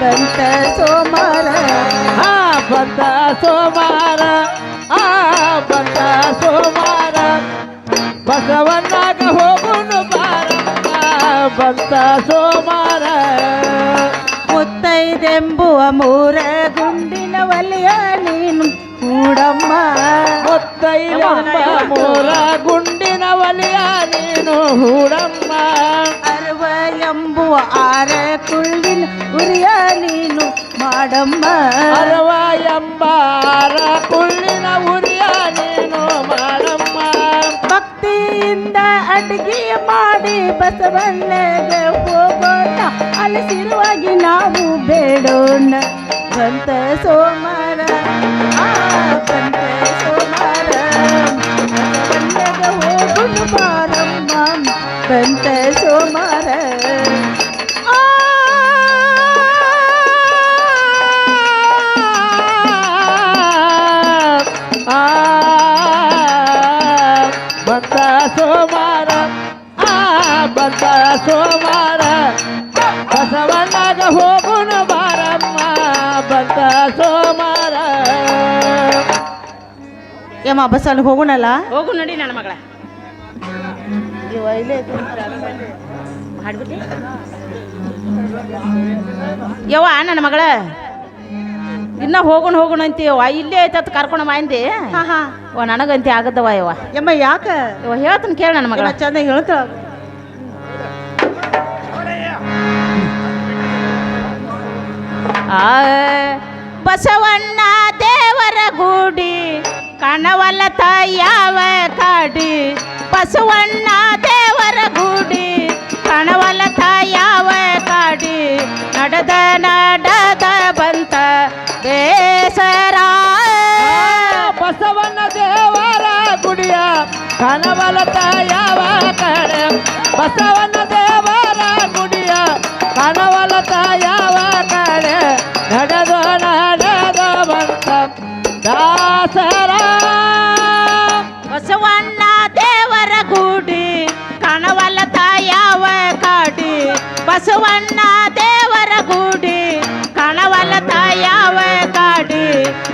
ಬಂತ ಸೋಮಾರ ಆ ಬಂತ ಸೋಮಾರ ಆ ಬಂತ ಸೋಮಾರ ಬಸವಣ್ಣಗ ಹೋಗುನು ಬಾರಮ್ಮ ಬಂತ ಸೋಮಾರ ಮುತ್ತೈದೆಂಬುವ ಮೂರ ಗುಂಡಿನ ಒಲೆಯ ನೀನು ಕೂಡಮ್ಮ ಮುತ್ತೈದೆಂಬ ಮೂರ ಗುಂಡಿನ ಒಲಿಯ ನೀನು ಹೂಡಮ್ಮ ಅರವ ಎಂಬುವ ಆರ ಕುಳ್ಳಿನ ಉರಿಯ ನೀನು ಮಾಡಮ್ಮ ಅರವ ಎಂಬಾರ ಕುಳ್ಳಿನ ಉರಿಯ ನೀನು ಮಾಡಮ್ಮ ಭಕ್ತಿಯಿಂದ ಅಡಿಗೆ ಮಾಡಿ ಬಸವಣ್ಣಗೆ ಹೋಗೋಣ ಅಲಸಿರುವಾಗಿ ನಾವು ಬೇಡೋಣ ಬಂತ ಸೋಮಾರ ಆ ಬಂತ ಸೋಮಾರ ಬಸವಣ್ಣಗೆ ಹೋಗೋಣ ಬಾರಮ್ಮ ಬಂತ ಸೋಮಾರ ಆ ಆ ಬಂತ ಸೋಮಾರ ಆ ಬಂತ ಸೋಮಾರ ಬಸವಣ್ಣಗ ಹೋಗುಣ ಬಾರಮ್ಮ ಬಂತ ಸೋಮಾರ ಏಮ್ಮ ಬಸ್ಸಲ್ಲಿ ಹೋಗೋಣಲ್ಲ ಹೋಗು ನಡಿ ನನ್ನ ಮಗಳ ಇವ ಇಲ್ಲೇ ಹಾಡ್ಬಿಟ್ಟಿ ಯವ್ವ ನನ್ನ ಮಗಳ ಇನ್ನ ಹೋಗೋಣ ಅಂತೀಯವ್ವ ಇಲ್ಲೇ ಐತತ್ ಕರ್ಕೊಂಡು ಬಂದಿ ಹಾ ಹಾ ಓ ನನಗಂತಿ ಆಗದವ ಯವ್ವ ಯಮ್ಮ ಯಾಕ ಯವ್ವ ಹೇಳ್ತೀನಿ ಕೇಳ ನನ್ನ ಮಗಳ ಚಂದ ಹೇಳ್ತಾಳ ಆ ಬಸವಣ್ಣ ದೇವರ ಗುಡಿ ಕಣವಲತ ಯಾವ ಕಾಡಿ ಬಸವಣ್ಣ ದೇವರ ಗುಡಿ ಕಣವಲತ ಯಾವ ಕಾಡಿ ನಡೆದ ಬಂತ ಬೇಸರ ಬಸವಣ್ಣ ದೇವರ ಗುಡಿಯ ಕನವಲತ ಯಾವ ಕಡೆ ಬಸವಣ್ಣ ದೇವರ ಗುಡಿಯ ಕನವಲತ ಯಾವ ಕಡೆ ನಡೆದ ಬಂತ ದಾಸರ ಬಸವಣ್ಣ ದೇವರ ಗುಡಿ ಕಣವಲತ ಯಾವ ಕಾಡಿ ಬಸವಣ್ಣ ದೇವರ ಗುಡಿ ಕಣವಲತ ಯಾವ ಕಾಡಿ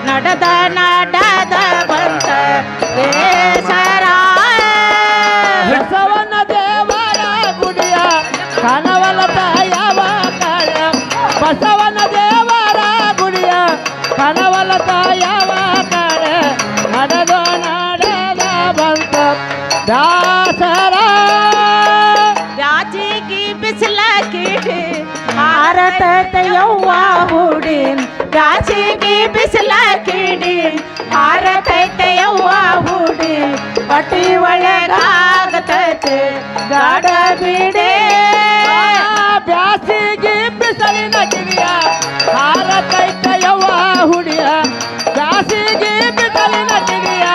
ನಡೆದ ಬಂತ ಬೇಸರ ಬಸವಣ್ಣ ದೇವರ ಗುಡಿಯ ಕನವಲತ ಯಾವ ಕಡೆ ಬಸವಣ್ಣ ದೇವರ ಗುಡಿಯ ಕನವಲತ ಯಾವ ಕಡೆ ನಡೆದ ಬಂತ ದಾಸರ ಬ್ಯಾಜಿಗಿ ಬಿಸಿಲ ಕಿಡಿ ಭಾರತ ಯವ್ವ ಹುಡಿ ಬ್ಯಾಜಿಗಿ ಬಿಸಿಲ ಕಿಡಿ ಭಾರತ ಯವ್ವ ಹುಡಿ ಪಟಿ ಒಳಗಾಗತೈತೆ ಗಾಡ ಬಿಡೆ ಬ್ಯಾಸಿಗೆ ಬಿಸಿಲಿನ ಕಿಡಿಯ ಹಾರತೈತ ಯವ್ವ ಹುಡಿಯ ಬ್ಯಾಸಿಗೆ ಬಿಸಿಲಿನ ಕಿಡಿಯ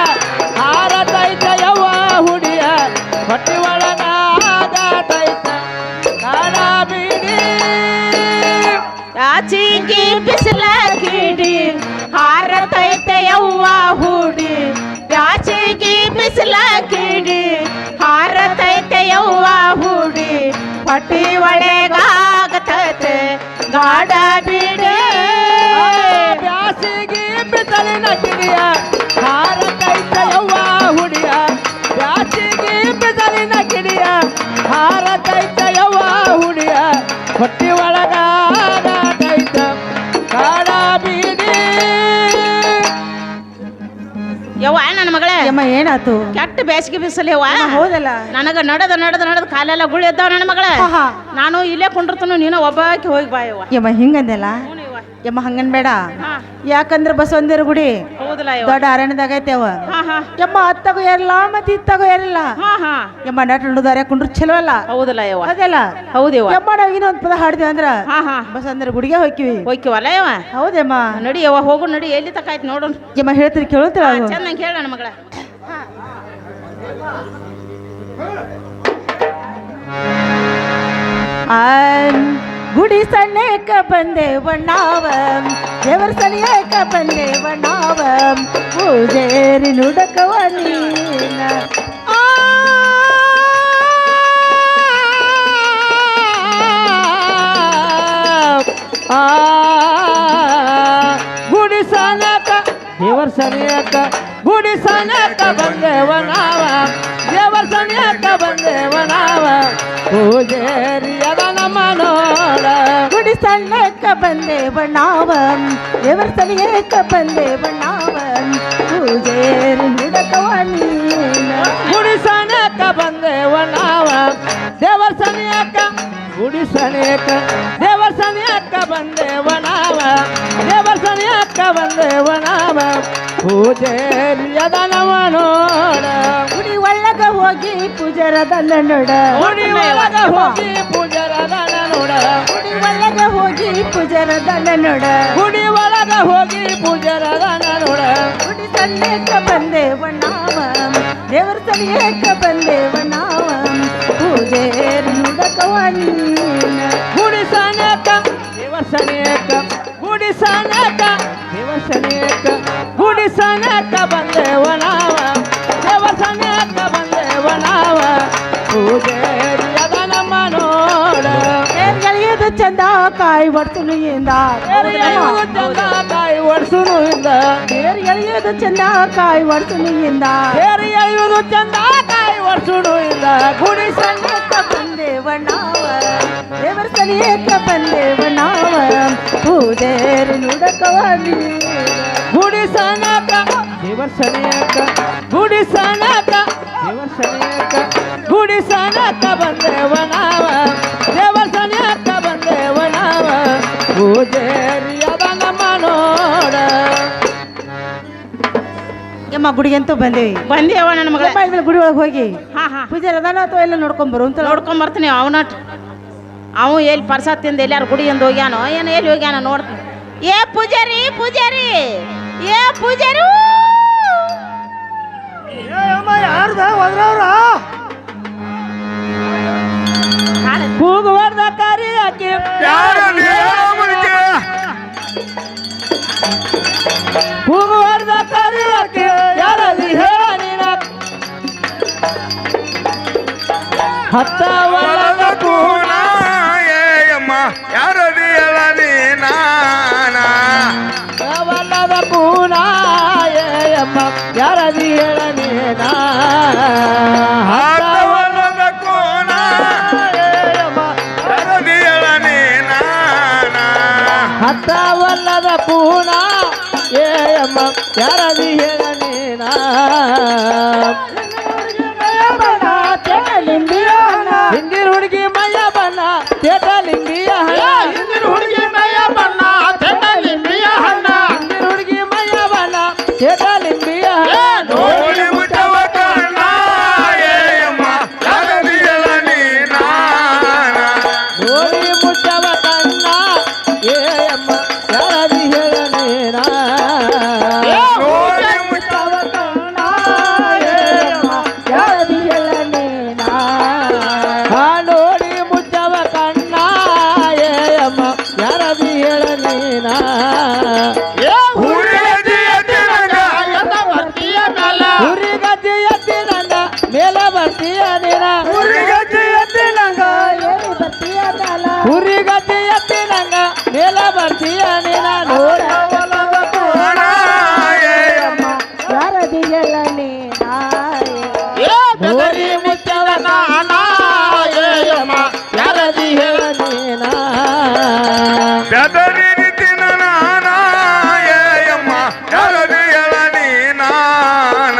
ಹಾರತೈತ ಯವ್ವ ಹುಡಿಯ ಹೊಟ್ಟಿ ಒಳಗಾಗತೈತ ಗಾಡ ಬಿಡಿ ಬ್ಯಾಜಿಗಿ ಬಿಸಿಲ ಕಿಡಿ ಹಾರತೈತೆ ಯವ್ವ ಹುಡಿ ಬ್ಯಾಜಿಗಿ ಬಿಸಿಲ ಕಿಡಿ ಹಾರತೈತೆ ಯವ್ವ ಹುಡಿ ಪಟಿ ಒಳಗಾಗತೈತೆ ಗಾಡ ಬಿಡಿ ಬ್ಯಾಸಿಗೆ ಬಿಸಿಲಿನ ಕಿಡಿಯ ಹಾರತೈತ ಯವ್ವ ಹುಡಿಯ ಬ್ಯಾಸಿಗೆ ಬಿಸಿಲಿನ ಕಿಡಿಯ ಹಾರತೈತ ಯವ್ವ ಹುಡಿಯ ಹೊಟ್ಟಿ ಒಳಗಾಗತೈತ ಕಾಡ ಬೀಡಿ ಯವ್ವ ನನ್ನ ಮಗಳೇ ಯಮ್ಮ ಏನಾತು ಕೆಟ್ಟ ಬೇಸಿಗೆ ಬಿಸಿಲು ಯವ್ವ ಹೌದಲ್ಲ ನನಗ ನಡೆದ ಕಾಲೆಲ್ಲ ಗುಳಿ ಇದ್ದಾವ ನನ್ನ ಮಗಳ ಹಾ, ಹಾ. ನಾನು ಇಲ್ಲೇ ಕುಂಡಿರ್ತನು ನೀನು ಒಬ್ಬಾಕಿ ಹೋಗಿ ಬಾ ಯವ್ವ ಯಮ್ಮ ಹಿಂಗಂದೆಲ್ಲ ಹ್ಞೂ ಯವ್ವ. ಯಮ್ಮ ಹಂಗನ್ ಬೇಡ ಹಾ ಯಾಕಂದ್ರ ಬಸವಂದಿರ ಗುಡಿ ಹೌದಲ್ಲ ಯವ್ವ ದೊಡ್ಡ ಅರಣ್ಯದಾಗ ಐತೆ ಅವ ಹಾ ಹಾ ಯಮ್ಮ ಅತ್ತಗೋ ಏರಲ್ಲ ಮತ್ತೆ ಇತ್ತಗೋ ಏರಲ್ಲ ಹಾ ಹಾ ಯಮ್ಮ ನಟುದಾರ ಕುಂಡ್ರು ಚಲೋ ಅಲ್ಲ ಹೌದಲ್ಲ ಯವ್ವ ಅದೆಲ್ಲ ಹೌದೇವ ಯಮ್ಮ ನಾವ್ ಇನ್ನೊಂದ್ ಪದ ಹಾಡ್ದೇವ ಅಂದ್ರ ಹಾ ಹಾ ಬಸವಂದಿರ ಗುಡಿಗೆ ಹೋಗ್ಕಿವಿ ಹೋಯ್ಕಿವಲ್ಲ ಯವ್ವ ಹೌದಮ್ಮ ನಡಿ ಯವ್ವ ಹೋಗು ನಡಿ ಎಲ್ಲಿ ತಕ ಆಯ್ತು ನೋಡೋಣ ಯಮ್ಮ ಹೇಳ್ತೀರಿ ಕೇಳುತ್ತೀರ ಅದು ಚೆನ್ನಾಗಿ ಹೇಳ ನನ್ನ ಮಗಳ ಗುಡಿ ಸಣ್ಣಕ ಬಂದೇವ ನಾವ ದೇವರ ಸನಿಯಕ ಬಂದೇವ ನಾವ ಪೂಜೇರಿ ನುಡಕವ ನೀನ ಗುಡಿ ಸನಕ ದೇವರ ಸನಿಯಕ ಗುಡಿ ಸನಕ ಬಂದೇವ ನಾವ ದೇವರ ಸನಿಯಕ ಬಂದೇವ ನಾವ ಪೂಜೇರಿ ಅದ ನಮ್ಮ ನೋಡ ಗುಡಿ ಸಣ್ಣಕ ಬಂದೇವ ನಾವ ದೇವರ ಸನಿಯಕ ಬಂದೇವ ನಾವ ಪೂಜೇರಿ ನುಡಕವ ನೀನ ಗುಡಿ ಸನಕ ಬಂದೇವ ನಾವ ದೇವರ ಸನಿಯಕ ಗುಡಿ ಸನಿಯಕ ದೇವರ ಸನಿಯಕ ಬಂದೇವ ನಾವ ದೇವರ ಸನಿಯಕ ಬಂದೇವ ನಾವ ಪೂಜೇರಿ ಅದ ನಮ್ಮ ನೋಡ ಗುಡಿ ಒಳಗ ಹೋಗಿ ಪೂಜರದ ನೋಡ ಗುಡಿ ಒಳಗ ಹೋಗಿ ಪೂಜರದ ನೋಡ ಗುಡಿ ಒಳಗ ಹೋಗಿ ಪೂಜರದ ನೋಡ ಗುಡಿ ಒಳಗ ಹೋಗಿ ಪೂಜರದ ನೋಡ ಗುಡಿ ಸಣ್ಣಕ ಬಂದೇವ ನಾವ ದೇವರ ಸನಿಯಕ ಬಂದೇವ ನಾವ ಪೂಜೇರಿ ನುಡಕವ ನೀನ ಗುಡಿ ಸನೇಕ ದೇವರ ಸನೇಕ ಗುಡಿ ಸನೇಕ ದೇವರ ಸನೇಕ ಗುಡಿ ಸನೇಕ ಬಂದೇವ ನಾವ ದೇವರ ಸನೇಕ ಬಂದೇವ ನಾವ ಪೂಜೇರಿ ಅದ ನಮ್ಮ ನೋಡ ಏರ್ಗಳಿಯೋದು ಚಂದ ಕಾಯಿ ಬರ್ತನು ಇಂದ ಎಳೆಯುವುದು ಚಂದ ಕಾಯಿ ಒಡ್ಸುನು ಇಂದ ಏರ್ ಎಳೆಯೋದು ಚಂದ ಕಾಯಿ ಬರ್ತನು ಇಂದ ಏರಿ ಎಳೆಯುವುದು ಚಂದ ಕಾಯಿ ಒಡ್ಸುನು ಇಂದ ಗುಡಿ ಸನೇಕ ಬಂದೇವ ನಾವ ದೇವರ ಸನಿಯಕ್ಕ ಬಂದೇವ ನಾವ ಪೂಜಾರಿ ನುಡಕವ ಗುಡಿ ಸನಕ ದೇವರ ಸನಿಯಕ್ಕ ಗುಡಿ ಸನಕ ದೇವರ ಸನಿಯಕ್ಕ ಗುಡಿ ಸನಕ ಬಂದೇವ ನಾವ ದೇವರ ಸನಿಯಕ್ಕ ಬಂದೇವ ನಾವ ಪೂಜಾರಿಯದ ನಮ್ಮ ನೋಡ. ಯಮ್ಮ ಗುಡಿಗಂತೂ ಬಂದೇವಿ. ಬಂದೇವ ನನ್ನ ಮಗಳ. ಗುಡಿ ಒಳಗೆ ಹೋಗಿ ಹಾ ಹಾ ಪೂಜಾರಿ ಅದಾನ ಅಥವಾ ಎಲ್ಲ ನೋಡ್ಕೊಂಬರು ಅಂತ ನೋಡ್ಕೊಂಬರ್ತೀನಿ. ಅವ ಎಲ್ಲಿ ಪ್ರಸಾದ್ ತಿಂದ ಎಲ್ಲಾರು ಗುಡಿ ಎಂದು ಹೋಗ್ಯಾನೋ ಏನು ಎಲ್ಲಿ ಹೋಗ್ಯಾನ ನೋಡ್ತೀನಿ. ಏ ಪೂಜಾರಿ ಪೂಜಾರಿ ಏ ಪೂಜಾರಿ ಯಾರ್ದ ಹೋದ್ರವ್ರ ಕೂಗುವರ್ದ ಕಾರಿ ಹಾಕಿ ಕೂಗುವರ್ದ ಕಾರಿ ಹಾಕಿ ಯಾರದಿ ಹೇಳ ನೀನ ಹತ್ತವಲ್ಲದ ಕೂನ ಯಾರದಿ ಹೇಳ ನೀನಾನ ವಲ್ಲದ ಕೂನ ಏಯಮ್ಮ ಯಾರದಿ ಹೇಳ ನೀನ ಹತ್ತವಲ್ಲದ ಕೋನ ಯಾರದಿ ಹೇಳ ನೀನಾನ ಹತ್ತವಲ್ಲದ ಪೂನ ಏಯಮ್ಮ ಯಾರದಿ ಹೇಳ ನೀನ ಹಿಂದಿನ ಹುಡುಗಿ ಮಯ್ಯ ಬಣ್ಣ ತೇಟ ಲಿಂಬಿಯ ಹಣ ಹಿಂದಿನ ಹುಡುಗಿ ಮಯ್ಯ ಬಣ್ಣ ತೇಟ ಲಿಂಬಿಯ ಹಣ ಹಿಂದಿನ ಹುಡುಗಿ ಮಯ್ಯ ಬಣ್ಣ ತೇಟ ಲಿಂಬಿಯ ಹಣ ನೋಡಿ ಮುಟ್ಟವ ಕಣ್ಣ ಏಯಮ್ಮ ಯಾರದಿ ಹೇಳ ನೀನಾನ ನೋಡಿ ಮುಟ್ಟವ ಕಣ್ಣ ಏಯಮ್ಮ ಯಾರದಿ ಹೇಳ ನೀನ ನೋಡಿ ಮುಟ್ಟವ ಕಣ್ಣ ಏಯಮ್ಮ ಯಾರದಿ ಹೇಳ ನೀನ ನೋಡಿ ಮುಟ್ಟವ ಕಣ್ಣ ಏಯಮ್ಮ ಯಾರದಿ ಹೇಳ ನೀನ ಹುಡುಗಿ ಎತ್ತಿನಂಗ ಹುರಿಗಜ್ಜಿ ಎತ್ತಿ ನನ್ನ ಮೇಲೆ ಬರ್ತೀಯ ನೀನ ಹುಡುಗಿ ಎತ್ತಿನಂಗ ಬರ್ತೀಯ ಮ್ಯಾಲ ಹುರಿಗಜ್ಜಿ ಎತ್ತಿ ನಂಗ ಮೇಲೆ ಬರ್ತೀಯ ನೀನ ನೋಡ ಕೋಣ ಏಯಮ್ಮ ಯಾರದಿ ಹೇಳ ನೋಡಿ ಮುಚ್ಚವ ನಾನ ಏಯಮ್ಮ ಯಾರದಿ ಹೇಳ ನೀನ ಬೆದರಿ ನಿಂತಿನ ನಾನ ಏಯಮ್ಮ ಯಾರದಿ ಹೇಳ ನೀನಾನ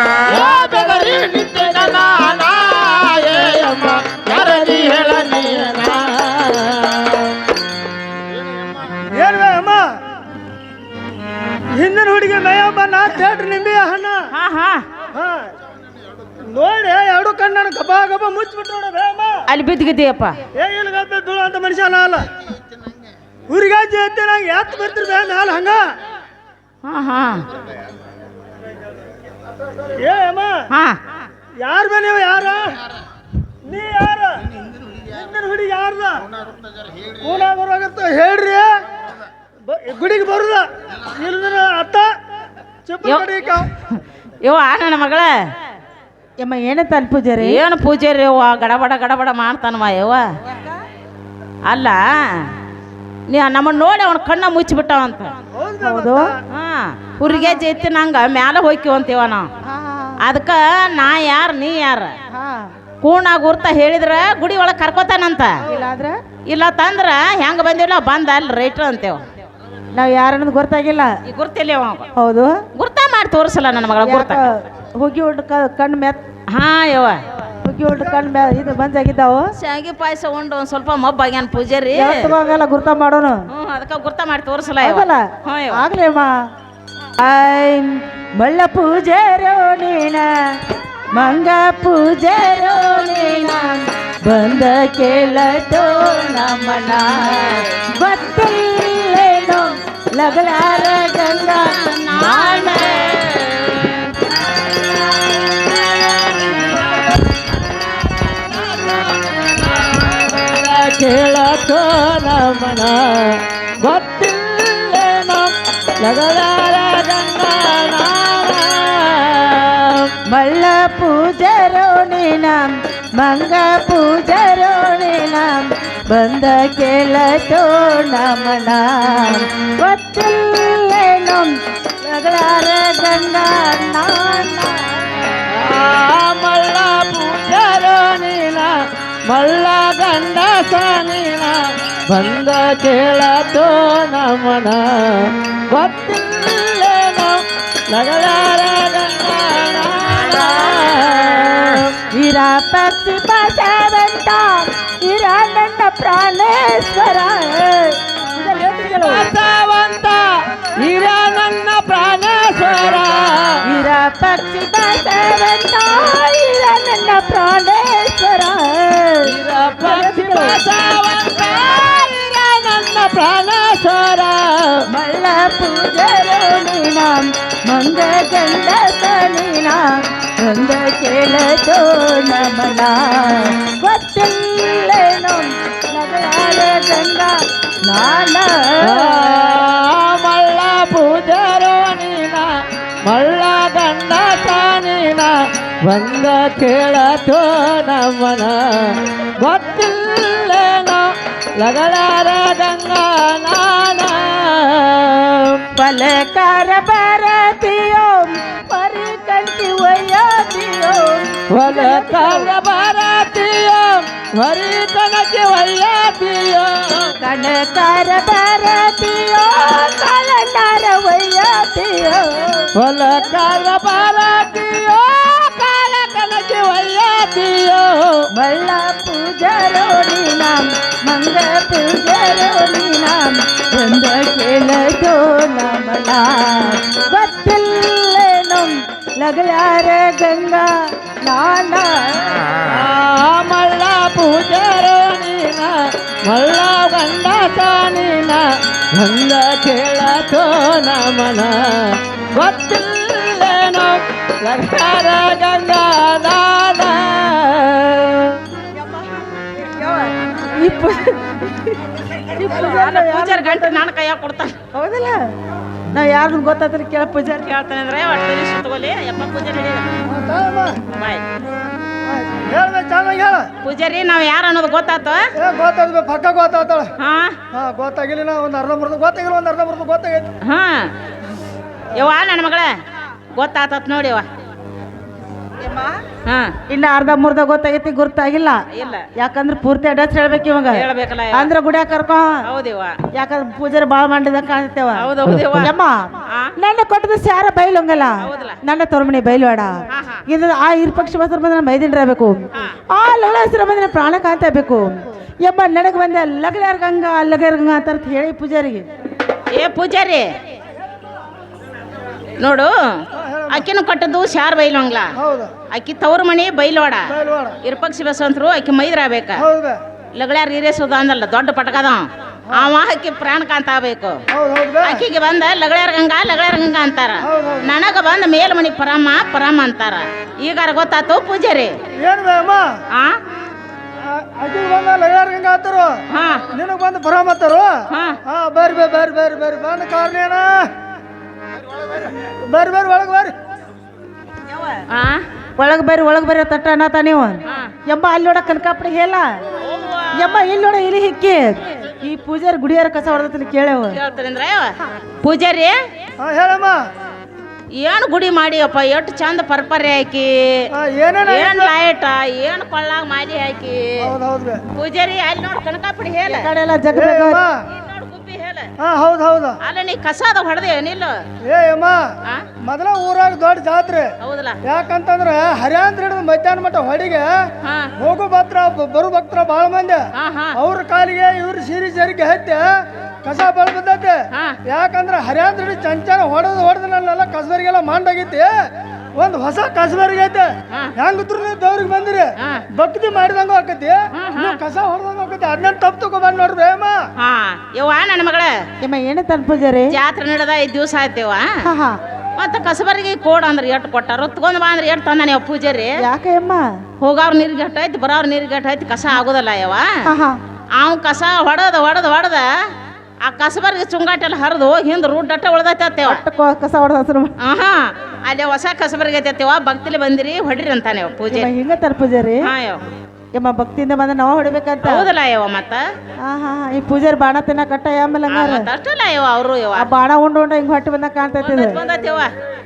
ಬೆದರಿ ನಿಂತಿನ ನಾನ ಏಯಮ್ಮ ಯಾರದಿ ಹೇಳ ನೀನ ಏನ್ವೇ ಅಮ್ಮ ಹಿಂದಿನ ಹುಡುಗಿ ಮೇಯಮ್ಮ ನಾ ಥಿಯೇಟ್ರ್ ನಿಂಬೆಯ ಹಣ್ಣ ಹಾ ಹಾ ಹಾ ನೋಡಿ ಎರಡು ಕಣ್ಣನ್ನು ಗಬ ಗಬ ಮುಚ್ಚಿಬಿಟ್ಟು ನೋಡ ಅಮ್ಮ ಅಲ್ಲಿ ಬಿದ್ದಿಗಿದ್ದೀಯಪ್ಪ. ಇಲ್ಲಿ ಗಬ್ಬೆ ಧೂಳು ಅಂತ ಮನುಷ್ಯನ ಅಲ್ಲ ಹುರಿಗಾಜಿ ಎತ್ತಿ ನಂಗೆ ಎತ್ತು ಬರ್ತಿರ್ ಬೇ ಮ್ಯಾಲ ಹಂಗ ಹಾ ಹಾ ಏ ಅಮ್ಮ ಹಾ ಯಾರು ಬೇ ನೀವು ಯಾರ ನೀ ಯಾರ ಹಿಂದಿನ ಹುಡುಗಿ ಯಾರ್ದ ಕೂನಾಗೋರಾಗತ್ತ ಹೇಳ್ರಿ ಗುಡಿಗೆ ಬರುದ ಇಲ್ದಿನ ಅತ್ತ ಚಪ್ಪಲಿ ಯವ್ವ ನನ್ನ ಮಗಳ ಯಮ್ಮ ಏನಂತ ಅಲ್ಲಿ ಪೂಜಾರಿ ಏನು ಪೂಜಾರಿ ಯವ್ವ ಗಡಬಡ ಗಡಬಡ ಮಾಡ್ತಾನವ ಯವ್ವ. ಅಲ್ಲ ನೀ ನಮ್ಮನ್ನ ನೋಡಿ ಅವನ ಕಣ್ಣ ಮುಚ್ಚಿಬಿಟ್ಟವಂತ. ಹೌದು ಹಾ ಹುರಿಗೆ ಜೈತಿ ನಂಗ ಮ್ಯಾಲ ಹೋಯ್ಕಿವಂತೀವ ನಾವು. ಅದಕ್ಕೆ ನಾ ಯಾರು ನೀ ಯಾರ ಹಾ ಕೂಣ ಗುರ್ತ ಹೇಳಿದ್ರ ಗುಡಿ ಒಳಗೆ ಕರ್ಕೋತಾನಂತ. ಇಲ್ಲಾದ್ರ ಇಲ್ಲ ತಂದ್ರ ಹೆಂಗ ಬಂದಿಲ್ಲ ಬಂದ ಅಲ್ಲಿ ರೈಟ್ರ್ ಅಂತೇವ. ನಾವ್ ಯಾರನ್ನೋದು ಗೊತ್ತಾಗಿಲ್ಲ. ಈ ಗುರ್ತಿಲ್ಲ ಹೌದು ಗುರ್ತ ಮಾಡಿ ತೋರಿಸಲ್ಲ ನನ್ನ ಮಗಳ ಗುರ್ತ. ಹೋಗಿ ಹೊಡ್ ಕಣ್ಣು ಮೆತ್ ಹಾ ಯವ್ವ ಹೋಗಿ ಹೊಡ್ ಕಣ್ಣು ಮ್ಯಾ ಇದು ಬಂದಾಗಿದ್ದಾವು. ಶಾವಿಗೆ ಪಾಯಸ ಉಂಡು ಒಂದ್ ಸ್ವಲ್ಪ ಮಬ್ಬಾಗ್ಯಾನ ಪೂಜಾರಿ. ಯಾವತ್ತಾಗಲ್ಲ ಗುರ್ತ ಮಾಡೋನು. ಅದಕ್ಕೆ ಗುರ್ತ ಮಾಡಿ ತೋರಿಸಲ್ಲ ಹೌದಲ್ಲ ಆಗ್ಲಿ ಅಮ್ಮ. ಮಳ್ಳ ಪೂಜಾರೋ ನೀನ ಮಂಗ ಪೂಜಾರೋ ನೀನ ಬಂದ ಕೇಳತೋ ನಮನ ಗೊತ್ತಿಲ್ಲೇನೋ ಲಗಲಾರ ಗಂಗಾ ನಾಣ ಕೇಳತೋ ನಮನ ಗೊತ್ತಿಲ್ಲೇನೋ ಲಗಲಾರ ಗಂಗಾಣ ಮಳ್ಳ ಪೂಜಾರೋ ನೀನ ಮಂಗ ಪೂಜಾರೋ ನೀನ ಬಂದ ಕೇಳತೋ ನಮನ ಗೊತ್ತಿಲ್ಲೇನೋ ಲಗಲಾರ ಗಂಗಾ ನಾಣ ಮಳ್ಳ ಪೂಜಾರೋ ನೀನ ಮಳ್ಳ ಗಂಡ ನೀನ ಬಂದ ಕೇಳತೋ ನಮನ ಗೊತ್ತಿಲ್ಲೇನೋ ಲಗಳಾರ ಗಂಗಾನಾಳ ಇರ ಪಕ್ಷಿ ಬಸವಂತ ಇರ ನನ್ನ ಪ್ರಾಣೇಶ್ವರ ಬಸವಂತ ಇರ ನನ್ನ ಪ್ರಾಣೇಶ್ವರ ಇರ ಪಕ್ಷಿ ಬಸವಂತ ಇರ ನನ್ನ ಪ್ರಾಣೇಶ್ವರ ಇರ ಪಕ್ಷಿ ಬಸವಂತ ಇರ ನನ್ನ ಪ್ರಾಣೇಶ್ವರ ಮಳ್ಳ ಪೂಜರೋ ನೀನ ಮಂಗ ಗಂಡಸ ನೀನ ಒಂದ ಕೇಳತೋ ನಮನ ಗೊತ್ತಿಲ್ಲೇನೋ ನಗರಾಳ ಗಂಗಾ ನಾನ ಮಳ್ಳ ಪೂಜಾರೋ ನೀನ ಮಳ್ಳ ಗಂಡ ತಾನೀನ ಬಂದ ಕೇಳತೋ ನಮ್ಮನ ಗೊತ್ತಿಲ್ಲೇನೋ ಲಗಳಾರ ಗಂಗಾ ನಾನ ಪಲಕಾರ ಬರತಿಯೋ ಪರಿ ಕಂಟಿ ಒಯ್ಯತಿಯೋ ಹೊಲಕಾರ ಬರತೀಯೋ ಹೊರಿ ಕಣಕ್ಕೆ ಒಯ್ಯತೀಯೋ ಕಣಕಾರ ಬರತಿಯೋ ಕಳನಾರ ಒಯ್ಯತಿಯೋ ಹೊಲಕಾರ ಬರತೀಯೋ ಕಾಲ ಕಣಕ್ಕೆ ಒಯ್ಯತೀಯೋ ಮಳ್ಳ ಪೂಜರೋ ನೀನ ಮಂಗ ಪೂಜರೋ ನೀನ ಒಂದ ಕೇಳತೋ ನಮನ ಗೊತ್ತಿಲ್ಲೇನೋ ಲಗಳಾರ ಗಂಗಾ ನಾನ ಮಳ್ಳ ಪೂಜಾರೋ ನೀನ ಮಳ್ಳ ಗಂಡ ತಾನೀನ ಬಂದ ಕೇಳತೋ ನಮನ ಗೊತ್ತಿಲ್ಲೇನೋ ಲಕ್ಷಾರ ಗಂಗಾ ನಾನ ಪೂಜಾರಿ ಗಂಟೆ ನಾನು ಕೈಯಾಗ ಕೊಡ್ತಾನೆ ಹೌದಲ್ಲ ನಾ ಯಾರನ್ನ ಗೊತ್ತಾದ್ರೆ ಕೇಳ ಪೂಜಾರಿ ಕೇಳ್ತಾನೆ ಅಂದ್ರೆ ಒಟ್ಟು ಸುತ್ತಗೋಲಿ ಯಪ್ಪ ಪೂಜಾರಿ ಬಾಯ್ ಹೇಳ್ಬೇಕು ಚೆನ್ನಾಗಿ ಹೇಳ ಪೂಜಾರಿ ನಾವ್ ಯಾರು ಅನ್ನೋದು ಗೊತ್ತಾತು ಏ ಗೊತ್ತಾದ ಪಕ್ಕ ಗೊತ್ತಾಗ್ತಾಳ ಹಾ ಹಾ ಗೊತ್ತಾಗಿಲ್ಲ ಒಂದು ಅರ್ಧ ಬರ್ದು ಗೊತ್ತಾಗಿಲ್ಲ ಒಂದು ಅರ್ಧ ಬರ್ದು ಗೊತ್ತಾಗೈತಿ ಹಾ ಯವ್ವ ನನ್ನ ಮಗಳ ಗೊತ್ತಾತತ್ ನೋಡಿ ಯವ್ವ ಹಾ ಇನ್ನ ಅರ್ಧ ಮುರ್ಧ ಗೊತ್ತಾಗೈತಿ ಗುರ್ತಾಗಿಲ್ಲ ಇಲ್ಲ ಯಾಕಂದ್ರೆ ಪೂರ್ತಿ ಅಡ್ರೆಸ್ ಹೇಳ್ಬೇಕು ಇವಾಗ ಹೇಳ್ಬೇಕಲ್ಲ ಯವ್ವ. ಅಂದ್ರ ಗುಡಿಯಾಗ ಕರ್ಕೊ ಹೌದಿವ ಯಾಕಂದ್ರೆ ಪೂಜಾರಿ ಬಾಳ ಮಾಡಿದ ಕಾಣ್ತೇವ ಹೌದ್ ಹೌದಿವ್ವ. ಯಮ್ಮ ಆ? ನನ್ನ ಕೊಟ್ಟದ ಸ್ಯಾರ ಬೈಲೊಂಗಲ್ಲ ಹೌದಲ್ಲ. ನನ್ನ ತೋರ್ಮಣಿ ಬೈಲ್ವಾಡ ಹಾ, ಹಾ. ಇದು ಆ ಇರ್ಪಕ್ಷ ಬಸರ ಬಂದ್ರೆ ಮೈದಿಂಡ್ರಬೇಕು ಹಾ. ಆ ಲಗಳಾಸರ ಬಂದ್ರೆ ಪ್ರಾಣ ಕಾಂತಬೇಕು ಯಮ್ಮ ನನಗೆ ಬಂದ ಲಗಲಾರ ಗಂಗಾ ಲಗರ ಗಂಗಾ ಅಂತ ಹೇಳಿ ಪೂಜಾರಿಗೆ ಏ ಪೂಜಾರಿ ನೋಡು ಅಕ್ಕಿನ ಕೊಟ್ಟದ್ದು ಶಾರ್ ಬೈಲೋಂಗ್ಲ ಹೌದು ಅಕ್ಕಿ ತವ್ರ ಮನಿ ಬೈಲೋಡ ಬೈಲ್ವಾಡ ಇರ್ಪಕ್ಷಿ ಬಸವಂತರು ಅಕ್ಕಿ ಮೈದ್ರಾಬೇಕ ಹೌದು ಬೇ ಲಗಳಾರ ಹಿರೇಸೋದ ಅಂದಲ್ಲ ದೊಡ್ಡ ಪಟಕದ ಅವ ಅಕ್ಕಿ ಪ್ರಾಣ ಕಾಂತ ಆಗ್ಬೇಕು ಹೌದು ಹೌದು ಬೇ ಅಕ್ಕಿಗೆ ಬಂದ ಲಗಳಾರ ಗಂಗಾ ಅಂತಾರ ಹೌದ್ ಹೌದ್. ನನಗ ಬಂದ ಮೇಲ್ಮಣಿ ಪರಮ ಅಂತಾರ ಈಗಾರ ಗೊತ್ತಾತು ಪೂಜಾರಿ ಏನು ಬೇ ಅಮ್ಮ ಆ ಅಕ್ಕಿಗೆ ಬಂದ ಲಗಾರ ಗಂಗ ಆತರು ಹಾ ನಿನಗೆ ಬಂದು ಪರಾಮತ್ತರು ಹಾ ಹಾ ಬರ್ರಿ ಬೇ ಬರ್ರಿ ಬರ್ರಿ ಬರ್ರಿ ಬಂದ ಕಾರಣ ಏನ ಬರ್ರಿ ಬರ್ರಿ ಒಳಗೆ ಬರ್ರಿ ಆ ಒಳಗ್ ಬರ್ರಿ ತಟ್ಟ ಅನ್ನತ ನೀವು ಹಾ. ಯಮ್ಮ ಅಲ್ಲಿ ನೋಡ ಕನಕಾಪಡಿ ಹೇಳ ಯಮ್ಮ ಇಲ್ಲಿ ನೋಡ ಇಲ್ಲಿ ಹಿಕ್ಕಿ ಈ ಪೂಜಾರಿ ಗುಡಿಯಾರ ಕಸ ಹೊಡೆದത്തിന് ಕೇಳವ ಕೇಳ್ತಾರೆ ಅಂದ್ರೆ ಪೂಜಾರಿ ಹಾ ಹೇಳಮ್ಮ ಏನು ಗುಡಿ ಮಾಡಿಯಪ್ಪ ಎಷ್ಟು ಚಂದ ಪರ್ಪರೆ ಹಾಕಿ ಹಾ ಏನೇನ ಏನ್ ಲೈಟ ಏನ್ ಕೊಳ್ಳಾಗ ಮಾಡಿ ಹಾಕಿ ಹೌದು ಹೌದು ಬೇ ಪೂಜಾರಿ ಅಲ್ಲಿ ನೋಡ್ ಕನಕಾಪಡಿ ಹೇಳ ಕಡೆ ಎಲ್ಲ ಜಗ ಏ ಅಮ್ಮ ಇಲ್ಲಿ ನೋಡ್ ಗುಬ್ಬಿ ಹೇಳ ಹಾ ಹೌದು ಹೌದು ಅಲ್ಲ ನೀ ಕಸಾದ ಹೊಡೆದೆ ನಿಲ್ಲು ಏ ಅಮ್ಮ ಆ ಮೊದಲ ಊರಾಗ ದೊಡ್ಡ ಜಾತ್ರೆ ಹೌದಲ್ಲ ಯಾಕಂತಂದ್ರ ಹರ್ಯಾಂತ್ರ ಹಿಡಿದು ಮಧ್ಯಾಹ್ನ ಮಟ್ಟ ಹೊಡಿಗೆ ಹಾ ಹೋಗು ಬರು ಭಕ್ತರ ಬಾಳ ಮಂದಿ ಹಾ ಹಾ ಅವ್ರ ಕಾಲಿಗೆ ಇವ್ರ ಸೀರೆ ಜರಿಗೆ ಹತ್ತಿ ಕಸ ಬಳ ಬಿದ್ದೈತೆ ಹಾ ಯಾಕಂದ್ರ ಹರ್ಯಾಂತ್ರ ಹಿಡಿದು ಚಂಚನ ಹೊಡೆದು ನಲ್ಲೆಲ್ಲ ಕಸಬರಿಗೆಲ್ಲ ಮಾಡಾಗೈತಿ ಒಂದ್ ಹೊಸ ಕಸಬರಿಗೆ ಐತೆ ಹಾ. ಹೆಂಗಿದ್ರು ನೀವು ದೇವ್ರಿಗೆ ಬಂದಿರಿ ಹಾ. ಭಕ್ತಿ ಮಾಡಿದಂಗ ಆಕತಿ ನೀವು ಕಸ ಹೊಡೆದಂಗ ಆಕತಿ ಅದನ್ನ ತಪ್ಪು ತಗೋಬಂದ್ ನೋಡ್ರಿ ಅಮ್ಮ ಹಾ ಯವ್ವ ನನ್ನ ಮಗಳ ಯಮ್ಮ ಏನಂತ ಪೂಜಾರಿ ಜಾತ್ರೆ ನಡೆದ 5 ದಿವಸ ಆಯ್ತೇವ ಹಾ ಹಾ ಮತ್ತ ಕಸಬರಿಗೆ ಕೋಡ್ ಅಂದ್ರೆ ಎಟ್ಟು ಕೊಟ್ಟಾರ ತಗೊಂಡ್ ಬಾ ಅಂದ್ರೆ ಎಟ್ಟು ತಂದಾನೆ ಪೂಜಾರಿ ಯಾಕೆ ಯಮ್ಮ ಹೋಗವ್ರ ನೀರಿಗೆ ಎಟ್ಟೈತಿ ಬರೋರ್ ನೀರಿಗೆ ಎಟ್ಟೈತಿ ಕಸ ಆಗೋದಲ್ಲ ಯವ್ವ ಹಾ ಹಾ ಅವ್ ಕಸ ಹೊಡೆದ ಆ ಕಸಬರ್ಗೆ ಚುಂಗಾಟೆಲ್ಲ ಹರಿದು ಹಿಂದ್ ರೂಟ್ ಡಟ್ಟ ಉಳ್ದೈತೇವ ಕಸ ಹೊಡೆದ ಹಸ್ರು ಆಹಾ ಅಲ್ಲಿ ಹೊಸ ಕಸಬರ್ಗೆ ಐತೇವ ಭಕ್ತಿಲಿ ಬಂದಿರಿ ಹೊಡ್ರಿ ಅಂತಾನೆ ಪೂಜೆ ಹಿಂಗ ತರ ಪೂಜಾರಿ ಹಾ ಯವ್ ಯಮ್ಮ ಭಕ್ತಿಯಿಂದ ಬಂದ ನಾವ ಹೊಡಿಬೇಕಂತ ಹೌದಲ್ಲ ಯವ್ವ ಮತ್ತ ಹಾ ಹಾ ಈ ಪೂಜಾರಿ ಬಾಣ ತಿನ್ನ ಕಟ್ಟ ಆಮೇಲೆ ಹಂಗಾರ ಮತ್ತ ಅಷ್ಟಲ್ಲ ಯವ್ವ ಅವರು ಯವ್ವ ಆ ಬಾಣ ಉಂಡು ಹಿಂಗ್ ಹೊಟ್ಟೆ ಬಂದಾಗ ಕಾಣ್ತೈತಿ ಇದು. ಬಂದೈತಿ ಯವ್ವ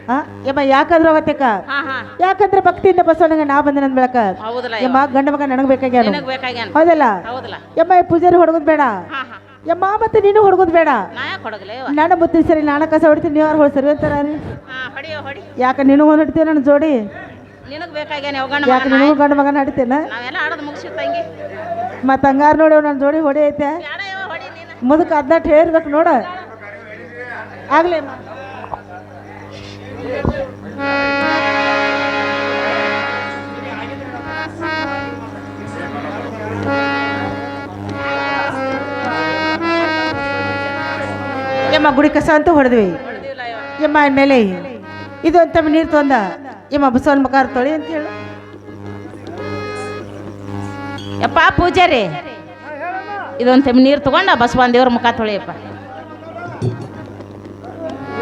ಹಾ ಯಮ್ಮ ಯಾಕಂದ್ರ ಅವತ್ತಕ್ಕ ಹಾ ಹಾ ಯಾಕಂದ್ರೆ ಭಕ್ತಿಯಿಂದ ಬಸವಣ್ಣಗೆ ನಾ ಬಂದೆ ನನ್ ಬೆಳಕ ಹೌದಲ್ಲ ಯಮ್ಮ ಗಂಡ ಮಗ ನನಗ್ ಬೇಕಾಗ್ಯಾನ ನಿನಗ್ ಬೇಕಾಗ್ಯಾನ ಹೌದಲ್ಲ ಹೌದಲ್ಲ ಯಮ್ಮ ಈ ಪೂಜಾರಿ ಹೊಡ್ಗೋದ್ ಬೇಡ ಹಾ ಹಾ ಯಮ್ಮ ಮತ್ತೆ ನೀನು ಹೊಡ್ಗೋದ್ ಬೇಡ ನಾ ಯಾಕೆ ಕೊಡಗಲೇ ಯವ್ವ ನಾನು ಬುದ್ಧಿ ಸರಿ ನಾನ ಕಸ ಹೊಡಿತೀನಿ ನೀವು ಯಾರು ಹೊಡ್ ಸರಿ ಅಂತಾರ ಹಾ ಹೊಡಿ ಹೊಡಿ ಯಾಕ ನೀನು ಹೊಡಿತೀಯ ನನ್ನ ಜೋಡಿ ನಿನಗ್ ಬೇಕಾಗ್ಯಾನ ಯವ್ವ ಗಂಡ ಯಾಕೆ ನೀನು ಗಂಡ ಮಗನ ನಡಿತೇನ ನಾವೆಲ್ಲ ಆಡೋದು ಮುಗಿಸಿ ತಂಗಿ ಮತ್ತ ಹಂಗಾರ ನೋಡಿ ನನ್ನ ಜೋಡಿ ಹೊಡಿ ಐತೆ ಬ್ಯಾಡ ಯವ್ವ ಹೊಡಿ ನೀನು ಮುದಕ್ ಅದ್ನಟ್ ಹೇರ್ಬೇಕು ನೋಡ ಆಗ್ಲೇ ಅಮ್ಮ. ಯಮ್ಮ ಗುಡಿ ಕಸ ಅಂತ ಹೊಡೆದ್ವಿ ಹೊಡೆದಿಲ್ಲ ಯವ್ವ ಯಮ್ಮ ಆಮೇಲೆ ಇದು ಅಂತ ನೀರು ತೊಂದ ಯಮ್ಮ ಬಸವನ ಮಕಾರ ತೊಳಿ ಅಂತ ಹೇಳು ಯಪ್ಪ ಪೂಜಾರಿ ಇದೊಂದು ತೆಮ್ ನೀರು ತಗೊಂಡ ಬಸವನ ದೇವ್ರ ಮುಖ ತೊಳಿಯಪ್ಪ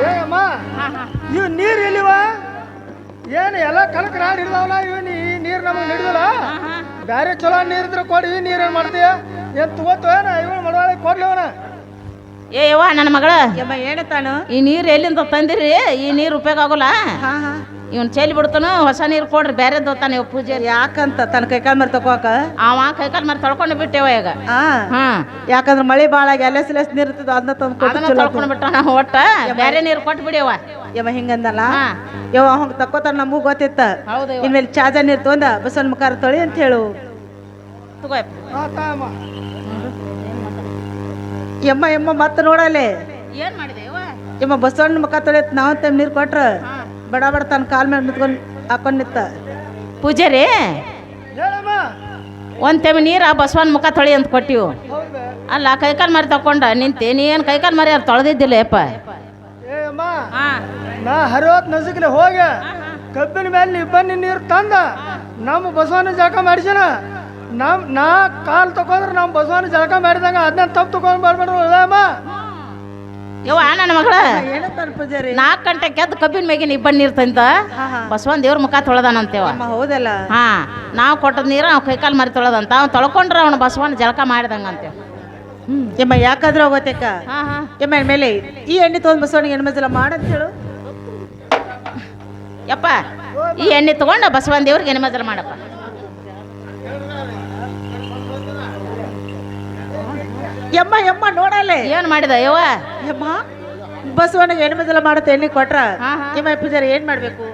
ಏ ಅಮ್ಮ ಇವ್ ನೀರ್ ಎಲ್ಲಿವ ಏನು ಎಲ್ಲ ಕನಕ ನಾಡ್ ಹಿಡ್ದಾವಲ್ಲ ಇವ್ ಈ ನೀರ್ ನಮಗೆ ಹಿಡಿದಲ್ಲ ಬ್ಯಾರೆ ಚಲೋ ನೀರ್ ಇದ್ರೆ ಕೊಡಿ ಈ ನೀರ್ ಏನ್ ಮಾಡ್ತೀಯ ಏನ್ ತಗೋತು ಏನ ಇವಳು ಮಡವಾಳಿ ಕೊಡ್ಲಿ ಅವನ ಏ ಯವ್ವ ನನ್ನ ಮಗಳ ಯಮ್ಮ ಏನತ್ತಾನು ಈ ನೀರು ಎಲ್ಲಿಂದ ತಂದಿರಿ ಈ ನೀರು ಉಪಯೋಗ ಆಗೋಲ್ಲ ಹಾ ಹಾ ಇವನ್ ಚೆಲ್ಲಿ ಬಿಡ್ತಾನು ಹೊಸ ನೀರು ಕೊಡ್ರಿ ಬೇರೆ ದೋತಾನೆ ಇವ್ ಪೂಜಾರಿ ಯಾಕಂತ ತನ್ನ ಕೈಕಾಲ್ ಮರ್ ತಕೋಕ ಅವ ಕೈಕಾಲ್ ಮಾಡಿ ತೊಳ್ಕೊಂಡು ಬಿಟ್ಟೇವ ಈಗ ಹಾ ಹಾ ಯಾಕಂದ್ರೆ ಮಳೆ ಬಾಳ ಎಲೆಸ್ ನೀರ್ ಇರ್ತದ ಅದನ್ನ ತಂದು ಕೊಟ್ಟು ಅದನ್ನ ಚಲೋ ತೊಳ್ಕೊಂಡು ಬಿಟ್ಟ ನಾವು ಒಟ್ಟ ಬೇರೆ ನೀರು ಕೊಟ್ಟು ಬಿಡಿಯವ ಯಮ್ಮ ಹಿಂಗಂದಲ್ಲ ಹಾ ಯವ್ವ ಹಂಗ ತಕೋತಾರ ನಮಗೂ ಗೊತ್ತಿತ್ತ ಹೌದು ಯವ್ವ. ಇನ್ಮೇಲೆ ಚಾಜ ನೀರ್ ತೊಂದ ಬಸವನ ಮುಖಾರ ತೊಳಿ ಅಂತ ಹೇಳು ತಗೋಯಪ್ಪ ತಾಯಮ್ಮ ಯಮ್ಮ ಯಮ್ಮ ಮತ್ತೆ ನೋಡಲೆ ಏನ್ ಮಾಡಿದೆ ಯವ್ವ ಯಮ್ಮ ಬಸವಣ್ಣ ಮುಖ ತೊಳಿಯತ್ ನಾವ್ ತಮ್ಮ ನೀರ್ ಕೊಟ್ರ ಬಡ ಬಡ ತನ್ನ ಕಾಲ್ ಮೇಲೆ ನಿಂತ್ಕೊಂಡ್ ಹಾಕೊಂಡ್ ನಿತ್ತ ಪೂಜಾರಿ ಹೇಳಮ್ಮ ಒಂದ್ ತೆಮ್ ನೀರ ಬಸವನ ಮುಖ ತೊಳಿ ಅಂತ ಕೊಟ್ಟಿವು ಹೌದು ಅಲ್ಲ ಕೈಕಾಲ್ ಮರಿ ತಕೊಂಡ ನಿಂತೆ ನೀ ಏನ್ ಕೈಕಾಲ್ ಮರಿ ಅದು ತೊಳೆದಿದ್ದಿಲ್ಲ ಯಪ್ಪ ಏ ಅಮ್ಮ ಹಾ ನಾ ಹರಿವತ್ ನಸುಕ್ಲೆ ಹೋಗಿ ಕಬ್ಬಿನ ಮೇಲೆ ನೀ ಬನ್ನಿ ನೀರು ತಂದ ನಮ್ಮ ಬಸವನ ಜಳಕ ಮಾಡಿಸನ ನಾ ಕಾಲ್ ತಕೊಂಡ್ರೆ ನಮ್ಮ ಬಸವನ ಜಳಕ ಮಾಡಿದಂಗ ಅದನ್ನ ತಪ್ಪು ತಗೊಂಡ್ ಬರ್ಬೇಡ್ರು ಅಮ್ಮ ಯವ್ವ ನನ್ನ ಮಗಳ ಏನಂತಾನ ಪೂಜಾರಿ 4 ಗಂಟೆಗೆ ಎದ್ದು ಕಬ್ಬಿನ ಮೇಗಿನ ಇಬ್ಬನ್ ನೀರು ತಂದ ಹಾ ಹಾ ಬಸವನ್ ದೇವ್ರ ಮುಖ ತೊಳೆದಾನಂತೇವ ಯಮ್ಮ ಹೌದಲ್ಲ ಹಾ ನಾವು ಕೊಟ್ಟದ ನೀರು ಅವ್ನು ಕೈಕಾಲ್ ಮರಿ ತೊಳೆದಂತ ಅವ್ನು ತೊಳ್ಕೊಂಡ್ರೆ ಅವನು ಬಸವನ ಜಳಕ ಮಾಡಿದಂಗಂತೆ ಯಮ್ಮ ಯಾಕಾದ್ರೂ ಹೋಗತ್ತಕ್ಕ ಹಾ ಹಾ ಯಮ್ಮ ಮೇಲೆ ಈ ಎಣ್ಣೆ ತೊಗೊಂಡ್ ಬಸವಣ್ಣಿಗೆ ಹೆಣ್ಮಜಲ ಮಾಡಂತ ಹೇಳು ಯಪ್ಪ ಈ ಎಣ್ಣೆ ತಗೊಂಡ ಬಸವನ ದೇವ್ರಿಗೆ ಎಣ್ಣೆ ಮಾಡಪ್ಪ ಯಮ್ಮ ಯಮ್ಮ ನೋಡಲೆ ಏನ್ ಮಾಡಿದ ಯವ್ವ ಯಮ್ಮ ಬಸವನಿಗೆ ಹೆಣ್ಮಜಲ ಮಾಡತ್ತೆ ಎಣ್ಣೆ ಕೊಟ್ರ ಹಾ, ಹಾ. ಯಮ್ಮ ಪೂಜಾರಿ ಏನ್ ಮಾಡ್ಬೇಕು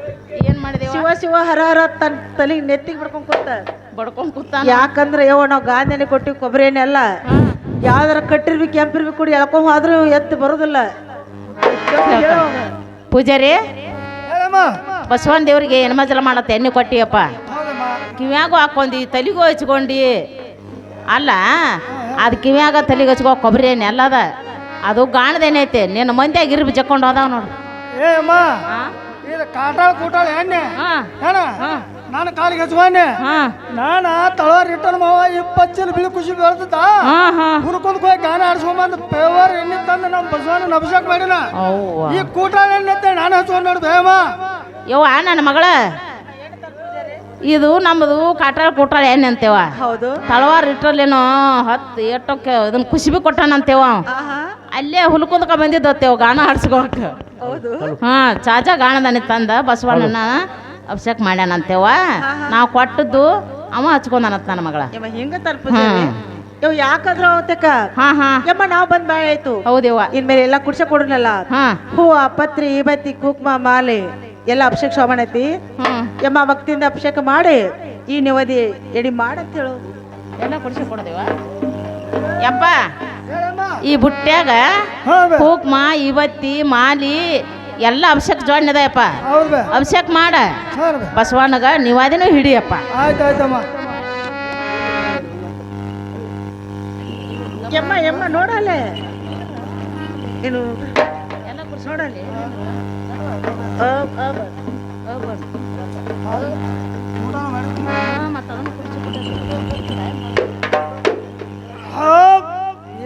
ಏನ್ ಮಾಡಿದೆ ಶಿವ ಶಿವ ಹರ ಹರ ತನ್ನ ತಲೆಗೆ ನೆತ್ತಿಗೆ ಬಿಡ್ಕೊಂಡ್ ಕೂತ ಬಡ್ಕೊಂಡ್ ಕೂತಾನ ಯಾಕಂದ್ರೆ ಯವ್ವ ನಾವು ಗಾಂಧಿ ಎಣ್ಣೆ ಕೊಟ್ಟಿವಿ ಕೊಬ್ಬರಿ ಎಣ್ಣೆ ಅಲ್ಲ ಯಾವ್ದಾರ ಕಟ್ಟಿರ್ವಿ ಕೆಂಪಿರ್ವಿ ಕುಡಿ ಎಳ್ಕೊಂಡ್ ಹೋದ್ರೂ ಎತ್ತು ಬರೋದಿಲ್ಲ ಪೂಜಾರಿ ಹೇಳಮ್ಮ ಬಸವನ ದೇವ್ರಿಗೆ ಹೆಣ್ಮಜಲ ಮಾಡತ್ತೆ ಎಣ್ಣೆ ಕೊಟ್ಟಿಯಪ್ಪ ಹೌದಮ್ಮ ಕಿವ್ಯಾಗೂ ಹಾಕೊಂಡಿ ತಲೆಗೂ ಹಚ್ಕೊಂಡಿ ಅಲ್ಲ ಅದು ಕಿವ್ಯಾಗ ತಲೆಗೆ ಹಚ್ಕೋ ಕೊಬ್ಬರಿ ಎಣ್ಣೆ ಅಲ್ಲದ ಅದು ಗಾಣದೇನೈತೆ ನಿನ್ನ ಮಂದಿಯಾಗ ಇರ್ಬಿ ಜಕ್ಕೊಂಡು ಹೋದಾವ ನೋಡು ಏ ಅಮ್ಮ ಇದು ಕಾಟಾಳ ಕೂಟಾಳ ಎಣ್ಣೆ ಹಾ ಏನ ನಾನು ಕಾಲಿಗೆ ಹಚ್ಕೊಂಡೆ ಹಾ ನಾನ ತಳವಾರ ಇಟ್ಟನ ಮಾವ 20 ಚೀಲ ಬಿಳಿ ಖುಷಿ ಬೆಳ್ತದ ಹಾ ಹಾ ಹುರ್ಕೊಂಡ್ ಹೋಗಿ ಗಾನ ಆಡ್ಸ್ಕೊಂಬಂದು ಪೇವರ್ ಎಣ್ಣೆ ತಂದು ನಮ್ಮ ಬಸವನ ಅಭಿಷೇಕ ಮಾಡಿನ ಅವ್ವ ಈ ಕೂಟಾಳ ಎಣ್ಣೆ ಅಂತ ನಾನು ಹಚ್ಕೊಂಡ್ ನೋಡ್ದು ಹೇಮ ಯವ್ವ ನನ್ನ ಮಗಳ ಇದು ನಮ್ಮದು ಕಾಟಾಳ ಕೂಟಾಳ ಎಣ್ಣೆ ಅಂತೇವ ಹೌದು ತಳವಾರ ಇಟ್ಟಲ್ಲೇನೋ 10 ಎಟ್ಟಕ್ಕೆ ಇದನ್ನ ಕುಸಿಬಿ ಕೊಟ್ಟಾನಂತೇವ ಆಹಾ ಅಲ್ಲೇ ಹುಲ್ಕೊಂಡ್ಕ ಬಂದಿದ್ದತ್ತೇವ ಗಾನ ಆಡ್ಸ್ಕೋಕ ಹೌದು ಹಾ ಚಾಜ ಗಾಣದನಿ ತಂದ ಬಸವಣ್ಣನ ಅಭಿಷೇಕ ಮಾಡ್ಯಾನಂತೇವ ನಾವು ಕೊಟ್ಟದ್ದು ಅವ ಹಚ್ಕೊಂಡನಂತ ನನ್ನ ಮಗಳ ಯಮ್ಮ ಹಿಂಗ ತಲುಪಿದ್ರಿ ಇವ್ ಯಾಕಾದ್ರೂ ಅವತ್ತಕ್ಕ ಹಾ ಹಾ ಯಮ್ಮ ನಾವ್ ಬಂದ್ ಬಾಯ್ ಆಯ್ತು ಹೌದೇವ ಇನ್ಮೇಲೆ ಎಲ್ಲ ಕುಡ್ಸ ಕೊಡನಲ್ಲ ಹಾ ಹೂವ ಪತ್ರಿ ಬತ್ತಿ ಕುಕ್ಮ ಮಾಲೆ ಎಲ್ಲ ಅಭಿಷೇಕ ಶೋಭಣ ಐತಿ ಹ್ಮ್ ಯಮ್ಮ ಭಕ್ತಿಯಿಂದ ಅಭಿಷೇಕ ಮಾಡಿ ಈ ನಿವದಿ ಎಡಿ ಮಾಡಂತ ಹೇಳು ಎಲ್ಲ ಕುಡಿಸಿ ಕೊಡದೇವ ಯಪ್ಪ ಹೇಳಮ್ಮ ಈ ಬುಟ್ಟ್ಯಾಗ ಹಾ ಬೇ ಕುಕ್ಮ ಇವತ್ತಿ ಮಾಲಿ ಎಲ್ಲ ಅಭಿಷೇಕ ಜೋಡಣೆ ಇದೆಯಪ್ಪ ಹೌದು ಬೇ ಅಭಿಷೇಕ ಮಾಡ ಹಾ ಬೇ ಬಸವಣ್ಣಗ ನಿವಾದಿನೂ ಹಿಡಿಯಪ್ಪ ಆಯ್ತಾಯ್ತಮ್ಮ ಯಮ್ಮ ಯಮ್ಮ ನೋಡಲೆ ಏನು ನೋಡಲಿ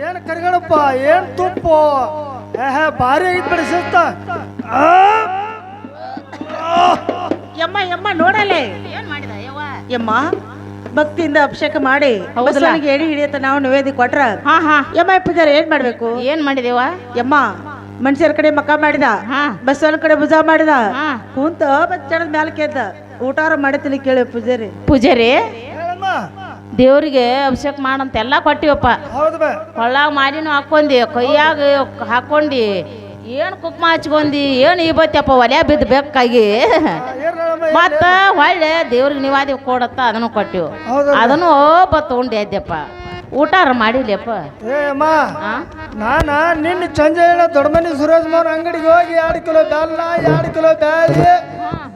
ಏನ್ ಕರಿಗಡಪ್ಪ ಏನ್ ತುಪ್ಪ ಭಾರಿ ಐತ್ ಬಿಡಿ ಸುತ್ತ ಯಮ್ಮ ಯಮ್ಮ ನೋಡಲೆ ಏನ್ ಮಾಡಿದ ಯವ್ವ ಯಮ್ಮ ಭಕ್ತಿಯಿಂದ ಅಭಿಷೇಕ ಮಾಡಿ ಹೌದಲ್ಲ? ಬಸವನಿಗೆ ಎಡಿ ಹಿಡಿಯತ್ತ ನಾವು ನಿವೇದಿ ಕೊಟ್ರ ಹಾ ಹಾ ಯಮ್ಮ ಪೂಜಾರಿ ಏನ್ ಮಾಡ್ಬೇಕು? ಏನ್ ಮಾಡಿದೇವ? ಯಮ್ಮ ಮನುಷ್ಯರ ಕಡೆ ಮಕ್ಕ ಮಾಡಿದ, ಹಾ ಬಸವನ ಕಡೆ ಭುಜ ಮಾಡಿದ, ಹಾ ಕುಂತ ಬಚ್ಚಣದ ಮ್ಯಾಲ ಕೆದ್ದ ಊಟಾರ ಮಾಡಿತೀನಿ ಕೇಳಿ ಪೂಜಾರಿ. ಪೂಜಾರಿ ಹೇಳಮ್ಮ. ದೇವ್ರಿಗೆ ಅಭಿಷೇಕ ಮಾಡಂತ ಎಲ್ಲ ಕೊಟ್ಟಿವಪ್ಪ. ಹೌದು ಬೇ. ಕೊಳ್ಳಾಗ ಮಾಡಿನೂ ಹಾಕೊಂಡಿ, ಕೈಯಾಗ ಹಾಕೊಂಡಿ, ಏನು ಕುಕ್ಮ ಹಚ್ಕೊಂಡಿ, ಏನು ಇವತ್ತಪ್ಪ ಒಲೆ ಬಿದ್ದು ಬೇಕಾಗಿ ಮತ್ತ ಹೊಳ್ಳೆ ದೇವ್ರಿಗೆ ನಿವಾದಿ ಕೊಡತ್ತ ಅದನ್ನು ಕೊಟ್ಟಿವು. ಹೌದು. ಅದನ್ನು ತೊಗೊಂಡು ಎದ್ದೆಪ್ಪ ಊಟಾರ ಮಾಡಿಲ್ಲಪ್ಪ. ಏ ಅಮ್ಮ, ಆ? ನಾನ ನಿನ್ನ ಸಂಜೆ ದೊಡ್ಡ ಮನಿ ಸುರೇಶ್ ಮೋಹನ್ ಅಂಗಡಿಗೆ ಹೋಗಿ 2 ಕಿಲೋ ಬೆಲ್ಲ, 2 ಕಿಲೋ ಬ್ಯಾಳಿ,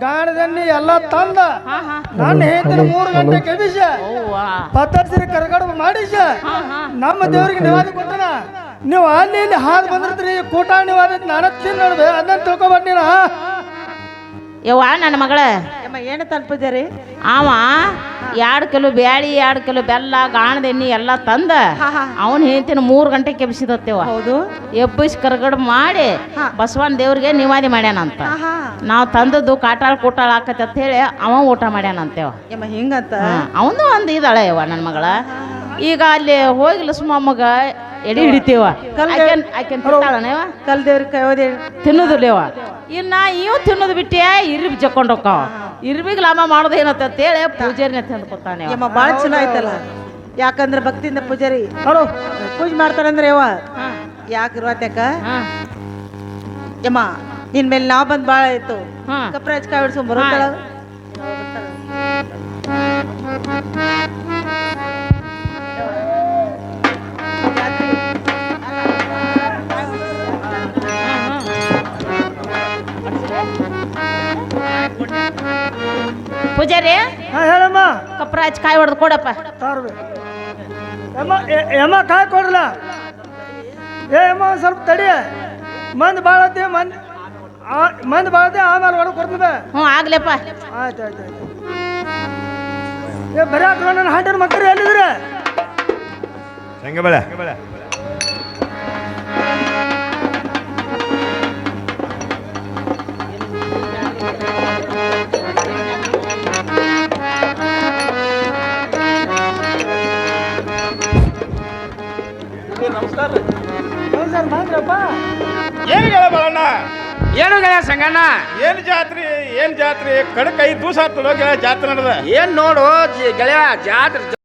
ಗಾಣದಣ್ಣಿ ಎಲ್ಲ ತಂದ ಹಾ ಹಾ ನನ್ನ ಹೆಂಡತಿನ 3 ಗಂಟೆ ಕೆಬಿಸ ಅವ್ವಾ. ಪತ್ತರ್ಸಿರಿ ಕರ್ಗಡ ಮಾಡಿಸ ಹಾ ಹಾ ನಮ್ಮ ದೇವ್ರಿಗೆ ನಿವಾದಿ ಕೊಟ್ಟನ. ನೀವು ಅಲ್ಲಿ ಇಲ್ಲಿ ಹಾದು ಬಂದಿರ್ತೀರಿ, ಕೂಟ ನಿವಾದ ನಾನು ತಿನ್ ನೋಡ್ಬೆ, ಅದನ್ನ ತಿಳ್ಕೊಬಾರ್ದು ನೀನು. ಯವ್ವ ನನ್ನ ಮಗಳ ಯಮ್ಮ ಏನು ತನ್ ಪೂಜಾರಿ? ಅವ 2 ಕಿಲೋ ಬ್ಯಾಳಿ, 2 ಕಿಲೋ ಬೆಲ್ಲ, ಗಾಣದ ಎಣ್ಣೆ ಎಲ್ಲ ತಂದ ಹಾ ಹಾ ಅವನ ಹೆಂಡತಿನ 3 ಗಂಟೆ ಕೆಬ್ಸಿದತ್ತೇವ. ಹೌದು. ಎಬ್ಬಿಸಿ ಕರ್ಗಡ್ ಮಾಡಿ ಹಾ. ಬಸವನ ದೇವ್ರಿಗೆ ನಿವಾದಿ ಮಾಡ್ಯಾನಂತ. ಹಾ ಹಾ ನಾವು ತಂದದ್ದು ಕಾಟಾಳ ಕೂಟಾಳ ಆಕತಿ ಅಂತ ಹೇಳಿ ಅವ ಊಟ ಮಾಡ್ಯಾನಂತೇವ. ಯಮ್ಮ ಹಿಂಗಂತ ಅವನು ಒಂದು ಇದಳ ಯವ್ವ ನನ್ನ ಮಗಳ. ಈಗ ಅಲ್ಲಿ ಹೋಗಿಲ್ಲ ಸುಮ್ಮಗ ಎಡಿ ಹಿಡಿತೇವ. ಆಕೆನ್ ತಿಂತಾಳನೇವ, ಕಲ್ ದೇವ್ರಿಗೆ ಕೈ ಓದಿ ತಿನ್ನೋದಿಲ್ಲವ. ಇನ್ನ ಇವ್ ತಿನ್ನೋದು ಬಿಟ್ಟೆ ಇರ್ಬಿ ಜಕ್ಕೊಂಡು ಹೋಗ್ತಾವ. ಇರ್ಬಿಗೆ ಲಾಭ ಮಾಡೋದು ಏನತ್ತ ಅಂತೇಳಿ ಪೂಜಾರಿನ ತಂದು ಕೊಡ್ತಾನೆ. ಯಮ್ಮ ಭಾಳ ಚಲೋ ಆಯ್ತಲ್ಲ. ಯಾಕಂದ್ರೆ ಭಕ್ತಿಯಿಂದ ಪೂಜಾರಿ ಹಲೋ ಪೂಜೆ ಮಾಡ್ತಾರಂದ್ರೆ ಯವ್ವ ಯಾಕೆ ಇರುವತ್ಯಾಕ ಯಮ್ಮ ನಿನ್ ಮೇಲೆ ನಾವ್ ಬಂದ್ ಭಾಳ ಆಯ್ತು. ಹಾ ಕಪ್ರಾಜ್ ಕಾಯಿ ಬಿಡ್ಸ್ಕೊಂಡ್ ಬರುತ್ತಲ್ಲ. ಪೂಜಾರಿ ಹಾ ಹೇಳಮ್ಮ. ಕಪ್ರಾಜ್ ಕಾಯಿ ಹೊಡೆದು ಕೊಡಪ್ಪ. ತಾರ್ಬೆ ಯಮ್ಮ. ಯಮ್ಮ ಕಾಯಿ ಕೊಡ್ರಲ್ಲ. ಏ ಯಮ್ಮ ಒಂದ್ ಸ್ವಲ್ಪ ತಡಿ, ಮಂದಿ ಬಾಳತ್ತೆ, ಮಂದಿ ಬಾಳತ್ತೆ, ಆಮೇಲೆ ಹೊಡಕ್ ಕೊಡ್ತೀನಿ. ಹ್ಞೂ ಆಗ್ಲಪ್ಪ. ಆಯ್ತು ಆಯ್ತು ಆಯ್ತು. ಏ ಬರೀ ನನ್ನ ಹಾಂಟರ್ ಮಕ್ಕಳು ಎಲ್ಲಿದ್ರೆ? ಸಂಗಬಳ ಸರ್ ಬಂದ್ರಪ್ಪ. ಏನು ಗೆಳ ಬಾಳಣ್ಣ? ಏನು ಗೆಳೆಯ ಸಂಗಣ್ಣ? ಏನ್ ಜಾತ್ರೆ ಕಡಕ್ 5 ದಿವಸ ಆತದ ಗೆಳೆಯ ಜಾತ್ರೆ ನಡೆದ. ಏನ್ ನೋಡು ಗೆಳೆಯ ಜಾತ್ರೆ